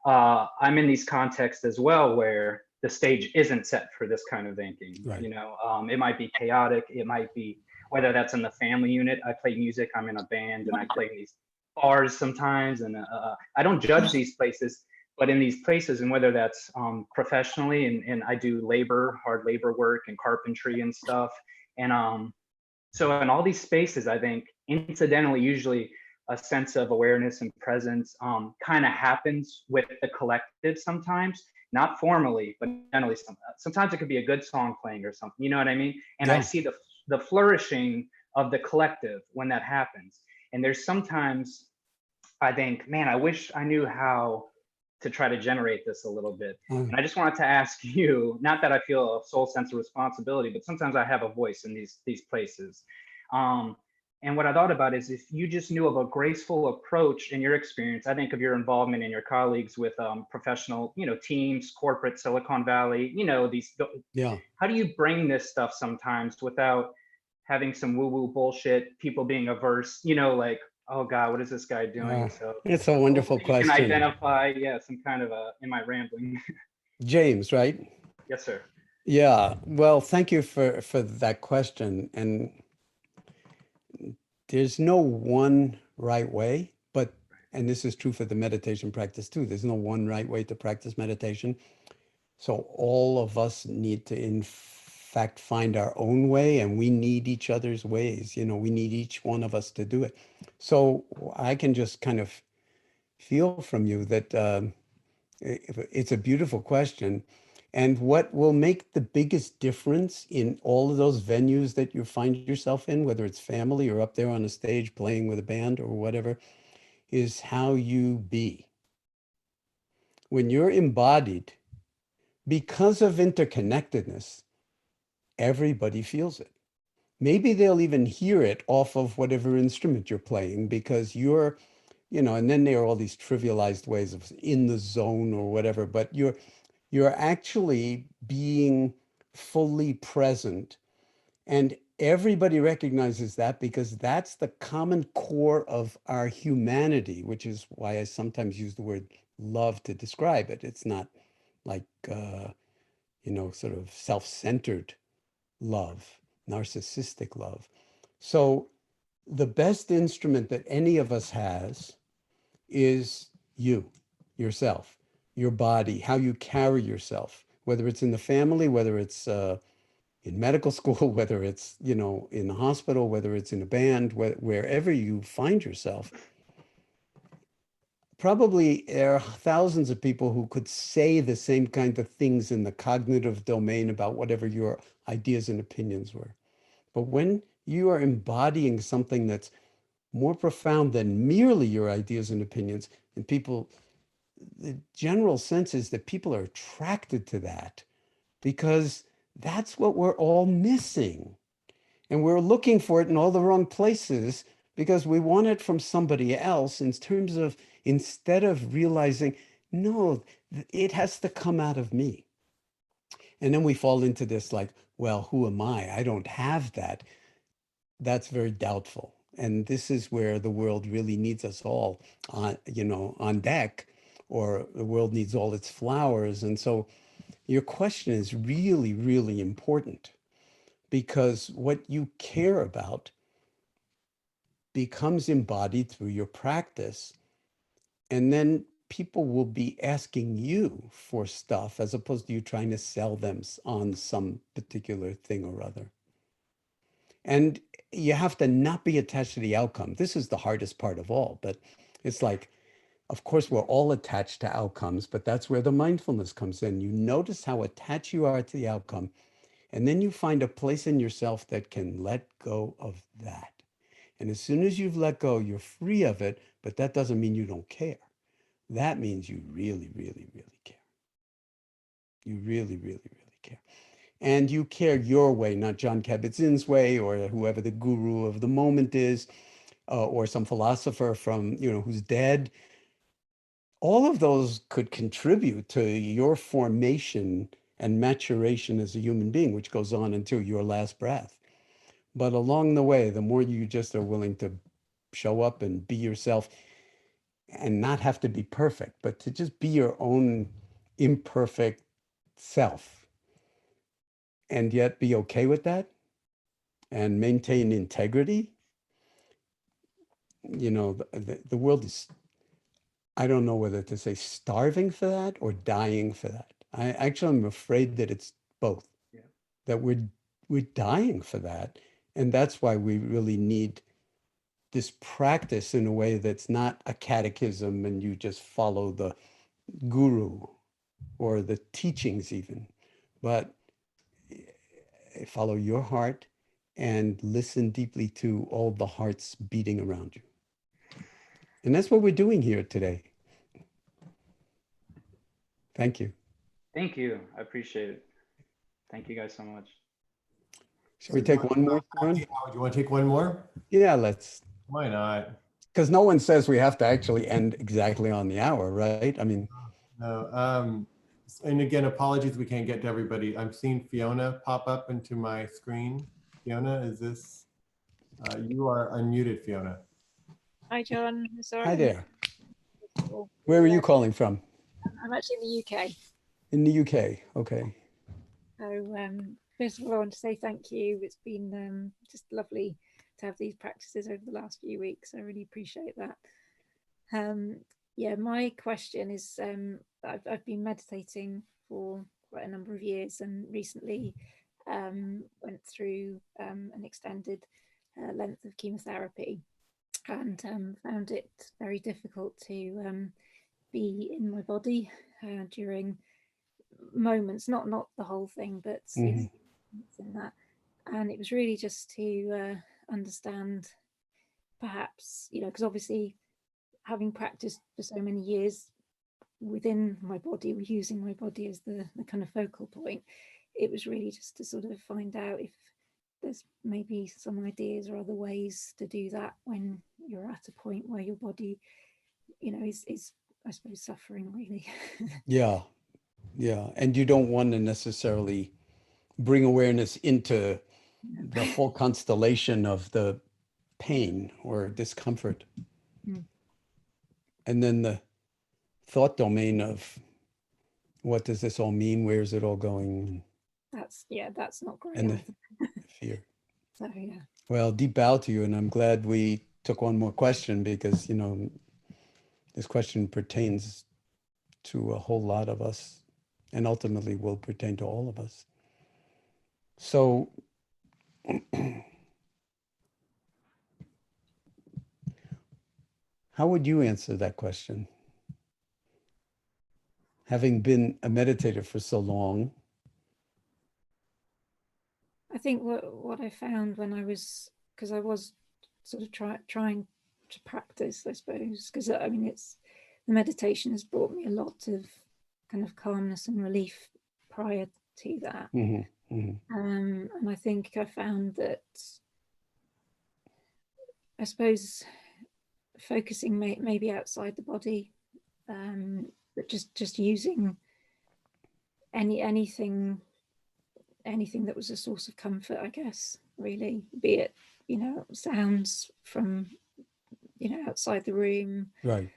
I'm in these contexts as well where the stage isn't set for this kind of thinking. Right. It might be chaotic. It might be, whether that's in the family unit. I play music, I'm in a band, and I play in these bars sometimes. And I don't judge these places, but in these places, and whether that's professionally, and I do hard labor work and carpentry and stuff. And so in all these spaces, I think incidentally, usually a sense of awareness and presence kind of happens with the collective sometimes, not formally, but generally sometimes it could be a good song playing or something, you know what I mean? And Yeah. I see the flourishing of the collective when that happens. And there's sometimes I think, man, I wish I knew how to try to generate this a little bit. And I just wanted to ask you, not that I feel a soul sense of responsibility, but sometimes I have a voice in these places. And what I thought about is, if you just knew of a graceful approach in your experience, I think of your involvement in your colleagues with professional, teams, corporate Silicon Valley, Yeah. how do you bring this stuff sometimes without having some woo-woo bullshit, people being averse, like, oh God, what is this guy doing? So it's a wonderful hopefully you question. can identify, some kind of am I rambling? James, right? Yes, sir. Yeah. Well, thank you for that question. And there's no one right way, and this is true for the meditation practice too. There's no one right way to practice meditation. So all of us need to, in fact, find our own way, and we need each other's ways. We need each one of us to do it. So I can just kind of feel from you that it's a beautiful question. And what will make the biggest difference in all of those venues that you find yourself in, whether it's family or up there on a stage playing with a band or whatever, is how you be. When you're embodied, because of interconnectedness, everybody feels it. Maybe they'll even hear it off of whatever instrument you're playing because you're, and then there are all these trivialized ways of in the zone or whatever, but you're actually being fully present. And everybody recognizes that because that's the common core of our humanity, which is why I sometimes use the word love to describe it. It's not like, sort of self-centered love, narcissistic love. So the best instrument that any of us has is you, yourself, your body, how you carry yourself, whether it's in the family, whether it's in medical school, whether it's, in the hospital, whether it's in a band, wherever you find yourself. Probably there are thousands of people who could say the same kind of things in the cognitive domain about whatever your ideas and opinions were. But when you are embodying something that's more profound than merely your ideas and opinions, and people, the general sense is that people are attracted to that because that's what we're all missing. And we're looking for it in all the wrong places because we want it from somebody else in terms of, instead of realizing, no, it has to come out of me. And then we fall into this like, well, who am I? I don't have that. That's very doubtful. And this is where the world really needs us all on, on deck, or the world needs all its flowers. And so your question is really, really important because what you care about becomes embodied through your practice. And then people will be asking you for stuff as opposed to you trying to sell them on some particular thing or other. And you have to not be attached to the outcome. This is the hardest part of all, but it's like, of course, we're all attached to outcomes, but that's where the mindfulness comes in. You notice how attached you are to the outcome, and then you find a place in yourself that can let go of that. And as soon as you've let go, you're free of it, but that doesn't mean you don't care. That means you really, really, really care. You really, really, really care. And you care your way, not Jon Kabat-Zinn's way, or whoever the guru of the moment is, or some philosopher from, who's dead. All of those could contribute to your formation and maturation as a human being, which goes on until your last breath. But along the way, the more you just are willing to show up and be yourself and not have to be perfect, but to just be your own imperfect self and yet be okay with that and maintain integrity. The world is, I don't know whether to say starving for that or dying for that. I actually am afraid that it's both. Yeah. That we're dying for that. And that's why we really need this practice in a way that's not a catechism and you just follow the guru or the teachings even, but follow your heart and listen deeply to all the hearts beating around you. And that's what we're doing here today. Thank you. Thank you. I appreciate it. Thank you guys so much. Shall we take one more, Jon? Do you want to take one more? Yeah, let's. Why not? Because no one says we have to actually end exactly on the hour, right? I mean. No. And again, apologies we can't get to everybody. I'm seeing Fiona pop up into my screen. Fiona, is this? You are unmuted, Fiona. Hi, Jon. Sorry. Hi there. Where are you calling from? I'm actually in the UK. In the UK, okay. So first of all, I want to say thank you. It's been just lovely to have these practices over the last few weeks. I really appreciate that. Yeah, my question is, I've been meditating for quite a number of years and recently went through an extended length of chemotherapy and found it very difficult to be in my body during moments, not the whole thing, but in that. And it was really just to understand, perhaps, because obviously having practiced for so many years within my body, using my body as the kind of focal point, it was really just to sort of find out if there's maybe some ideas or other ways to do that when you're at a point where your body, you know, is I suppose suffering really. Yeah. Yeah. And you don't want to necessarily bring awareness into the full constellation of the pain or discomfort. Mm. And then the thought domain of what does this all mean? Where's it all going? That's not great. And the fear. So yeah. Well, deep bow to you. And I'm glad we took one more question because, you know, this question pertains to a whole lot of us and ultimately will pertain to all of us. So how would you answer that question? Having been a meditator for so long. I think what I found when I was, because I was sort of trying to practice, I suppose, because I mean, the meditation has brought me a lot of kind of calmness and relief prior to that. Mm-hmm, mm-hmm. And I think I found that, I suppose, focusing maybe outside the body, but just using anything that was a source of comfort, I guess, really, be it, you know, sounds from, you know, outside the room, Right.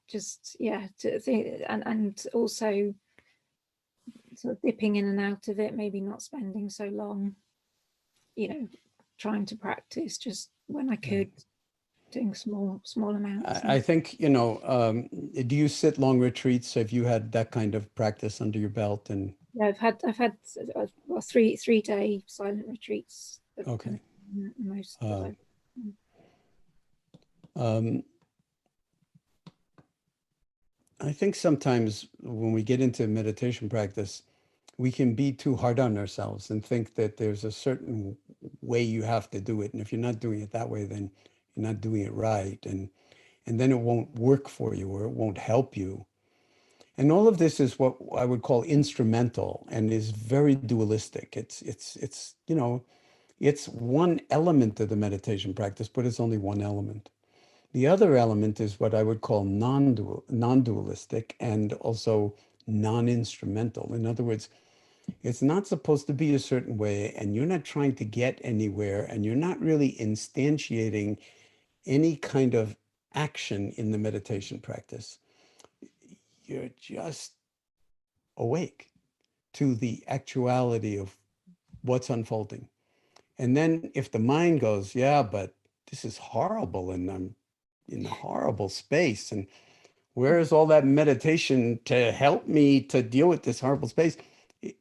Just to think, and also sort of dipping in and out of it, maybe not spending so long, you know, trying to practice just when I could, doing small amounts. I think, you know, do you sit long retreats? Have you had that kind of practice under your belt? And yeah, I've had well, 3-day silent retreats. Okay. Most I think sometimes when we get into meditation practice, we can be too hard on ourselves and think that there's a certain way you have to do it. And if you're not doing it that way, then you're not doing it right. And then it won't work for you or it won't help you. And all of this is what I would call instrumental and is very dualistic. It's you know, it's one element of the meditation practice, but it's only one element. The other element is what I would call non-dualistic and also non-instrumental. In other words, it's not supposed to be a certain way, and you're not trying to get anywhere, and you're not really instantiating any kind of action in the meditation practice. You're just awake to the actuality of what's unfolding. And then if the mind goes, yeah, but this is horrible, and I'm in a horrible space, and where's all that meditation to help me to deal with this horrible space?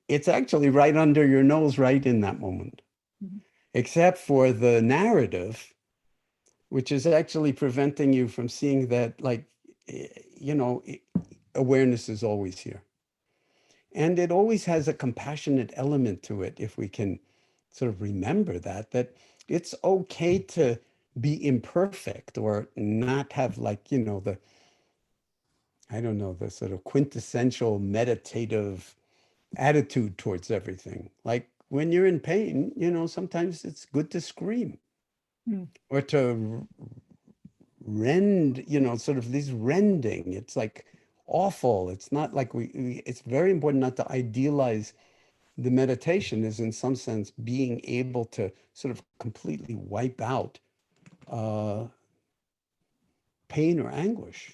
It's actually right under your nose, right in that moment, except for the narrative, which is actually preventing you from seeing that, like, you know, awareness is always here. And it always has a compassionate element to it if we can sort of remember that it's okay to be imperfect or not have, like, you know, the sort of quintessential meditative attitude towards everything. Like when you're in pain, you know, sometimes it's good to scream or to rend, you know, sort of this rending. It's like awful. It's not like it's very important not to idealize the meditation is in some sense being able to sort of completely wipe out pain or anguish.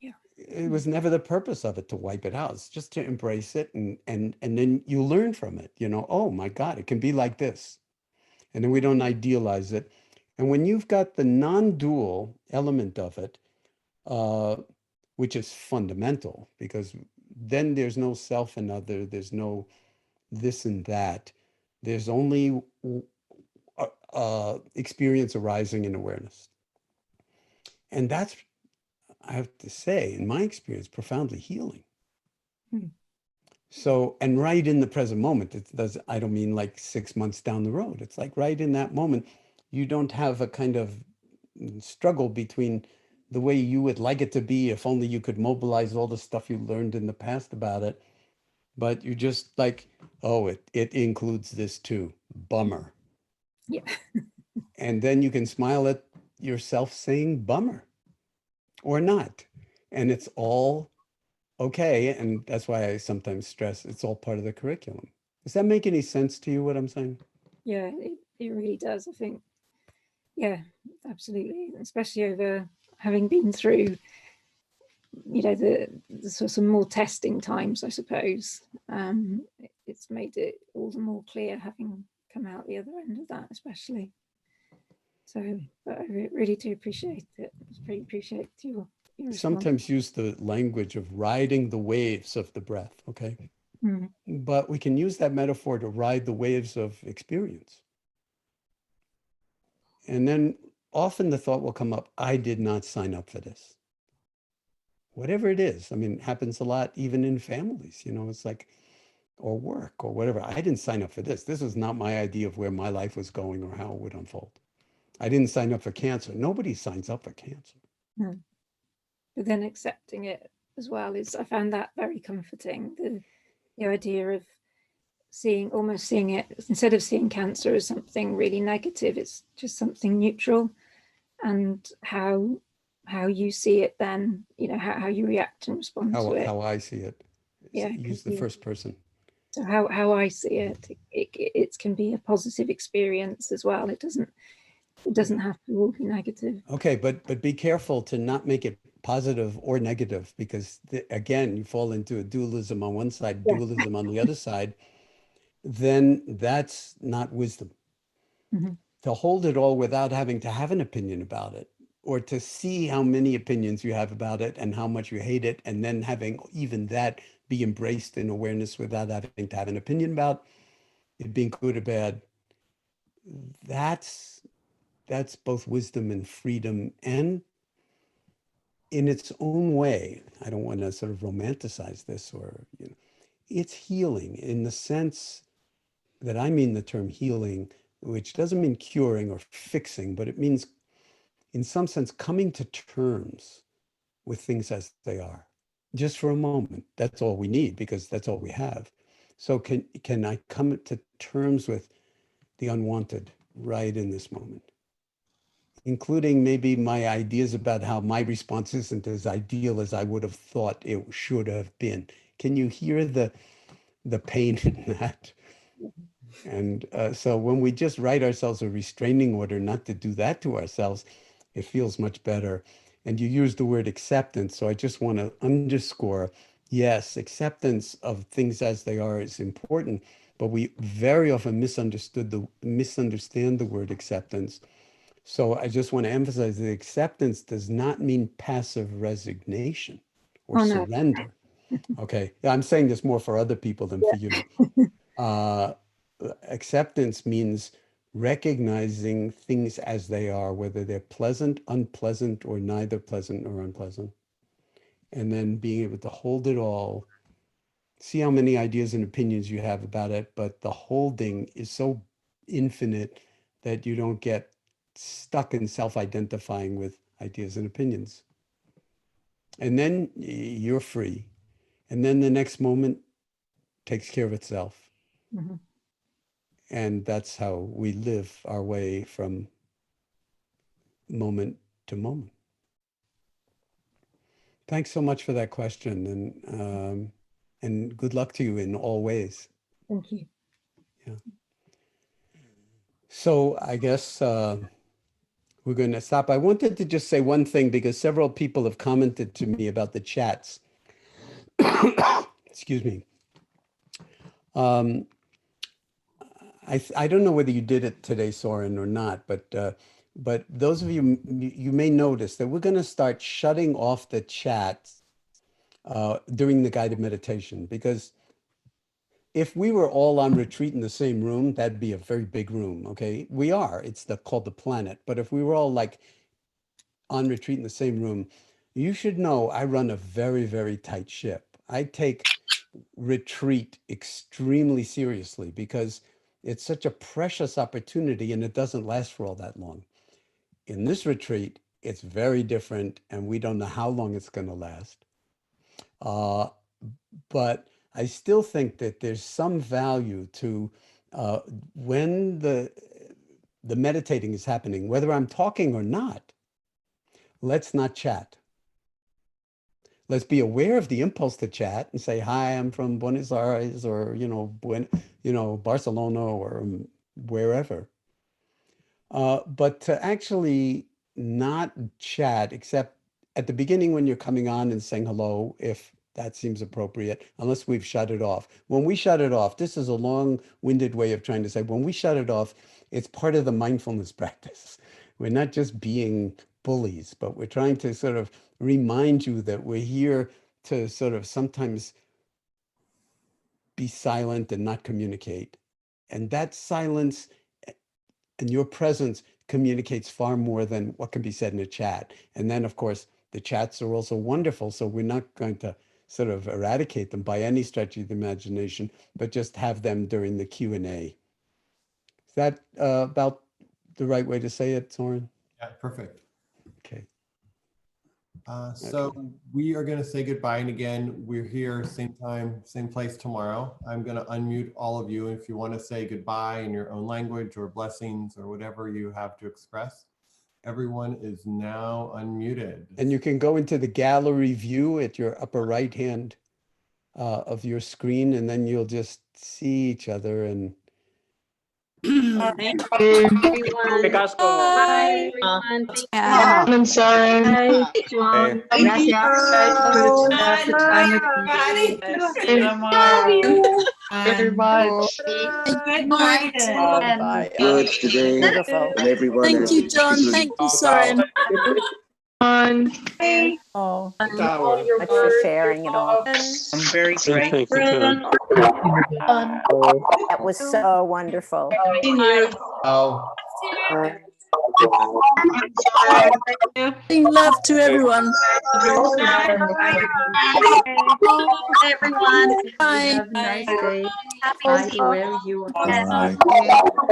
Yeah. It was never the purpose of it to wipe it out. It's just to embrace it and then you learn from it, you know, oh my God, it can be like this. And then we don't idealize it. And when you've got the non-dual element of it, which is fundamental, because then there's no self and other, there's no this and that. There's only experience arising in awareness. And that's, I have to say, in my experience, profoundly healing. So, and right in the present moment, I don't mean like 6 months down the road. It's like right in that moment, you don't have a kind of struggle between the way you would like it to be, if only you could mobilize all the stuff you learned in the past about it. But you just like, oh, it includes this too. Bummer. Yeah. And then you can smile at yourself saying bummer or not. And it's all okay. And that's why I sometimes stress it's all part of the curriculum. Does that make any sense to you, what I'm saying? Yeah, it really does. I think, yeah, absolutely. Especially over having been through, you know, the sort of some more testing times, I suppose. It's made it all the more clear having come out the other end of that, especially. So, but I really do appreciate it. Really appreciate your response. Sometimes use the language of riding the waves of the breath, okay? But we can use that metaphor to ride the waves of experience. And then often the thought will come up, I did not sign up for this. Whatever it is. I mean, it happens a lot even in families, you know, it's like, or work or whatever. I didn't sign up for this. This was not my idea of where my life was going or how it would unfold. I didn't sign up for cancer. Nobody signs up for cancer. But then accepting it as well is, I found that very comforting. The idea of almost seeing it, instead of seeing cancer as something really negative, it's just something neutral, and how you see it then, you know, how you react and respond to it. How I see it. Yeah, use the first person. So how I see it, it can be a positive experience as well. It doesn't have to all be negative. Okay, but be careful to not make it positive or negative, because again, you fall into a dualism on one side, dualism on the other side. Then that's not wisdom. To hold it all without having to have an opinion about it, or to see how many opinions you have about it and how much you hate it, and then having even that be embraced in awareness without having to have an opinion about it being good or bad. That's both wisdom and freedom, and in its own way, I don't want to sort of romanticize this, or, you know, it's healing in the sense that I mean the term healing, which doesn't mean curing or fixing, but it means in some sense coming to terms with things as they are, just for a moment. That's all we need, because that's all we have. So can I come to terms with the unwanted right in this moment, including maybe my ideas about how my response isn't as ideal as I would have thought it should have been. Can you hear the pain in that? And so when we just write ourselves a restraining order not to do that to ourselves, it feels much better. And you use the word acceptance. So I just want to underscore, yes, acceptance of things as they are is important, but we very often misunderstand the word acceptance. So I just want to emphasize that acceptance does not mean passive resignation or surrender. Okay. Yeah, I'm saying this more for other people than for you. Acceptance means recognizing things as they are, whether they're pleasant, unpleasant, or neither pleasant nor unpleasant. And then being able to hold it all, see how many ideas and opinions you have about it, but the holding is so infinite that you don't get stuck in self-identifying with ideas and opinions. And then you're free. And then the next moment takes care of itself. And that's how we live our way from moment to moment. Thanks so much for that question, and good luck to you in all ways. Thank you. Yeah. So I guess we're going to stop. I wanted to just say one thing, because several people have commented to me about the chats. Excuse me. I don't know whether you did it today, Soren, or not, but those of you, you may notice that we're going to start shutting off the chats during the guided meditation, because if we were all on retreat in the same room, that'd be a very big room. Okay, we are. It's called the planet. But if we were all like on retreat in the same room, you should know I run a very, very tight ship. I take retreat extremely seriously, because it's such a precious opportunity and it doesn't last for all that long. In this retreat, it's very different, and we don't know how long it's going to last. But I still think that there's some value to when the meditating is happening, whether I'm talking or not, let's not chat. Let's be aware of the impulse to chat and say, hi, I'm from Buenos Aires, or, Barcelona, or wherever. But to actually not chat, except at the beginning when you're coming on and saying hello, if that seems appropriate, unless we've shut it off. When we shut it off, this is a long-winded way of trying to say, when we shut it off, it's part of the mindfulness practice. We're not just being bullies, but we're trying to sort of remind you that we're here to sort of sometimes be silent and not communicate. And that silence and your presence communicates far more than what can be said in a chat. And then, of course, the chats are also wonderful. So we're not going to sort of eradicate them by any stretch of the imagination, but just have them during the Q&A. Is that about the right way to say it, Soren? Yeah, perfect. Okay. So we are going to say goodbye. And again, we're here same time, same place tomorrow. I'm going to unmute all of you. If you want to say goodbye in your own language or blessings or whatever you have to express, everyone is now unmuted. And you can go into the gallery view at your upper right hand of your screen, and then you'll just see each other. And Bye, everyone. Bye, everyone. I'm sorry. Bye, Jon. Gracias for the time with Very much. Good night. Good today. Beautiful. And everyone. Thank you, Jon. Thank you, Soren. Oh, Much for sharing it all. I'm very thank grateful. you, John. That was so wonderful. Oh, Love to everyone. Everyone. Bye. Have a nice day. Bye where you are. Thank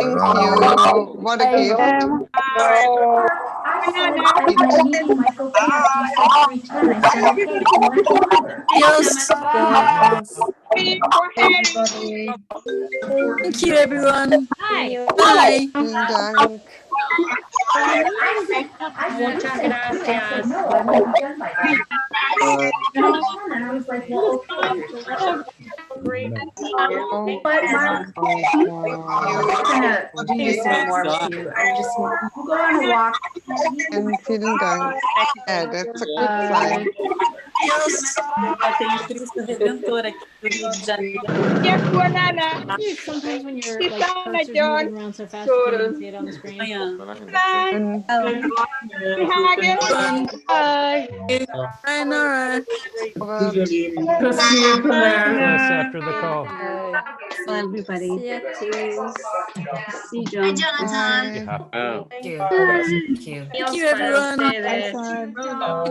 you. What a gift. Yes. Thank you, everyone. Bye. Vielen Dank. Muchas gracias. Do you say more too? I'm just go on a walk. And vielen Dank. Yeah, that's a good sign. sometimes when you're like cursors moving around so fast, you can't even see it on the screen. And Bye, Nora. Yes, after the call. Bye, everybody. See ya, too. See you, Jon. Thank you, everyone.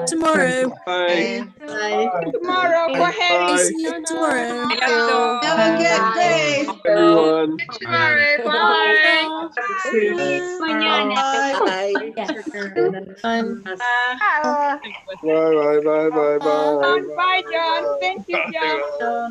Tomorrow. bye. Tomorrow. Go ahead. See you tomorrow. Have a good day. Everyone. Tomorrow. Bye. Bye. Bye, bye, bye, bye, bye. Bye, Jon. Thank you, Jon.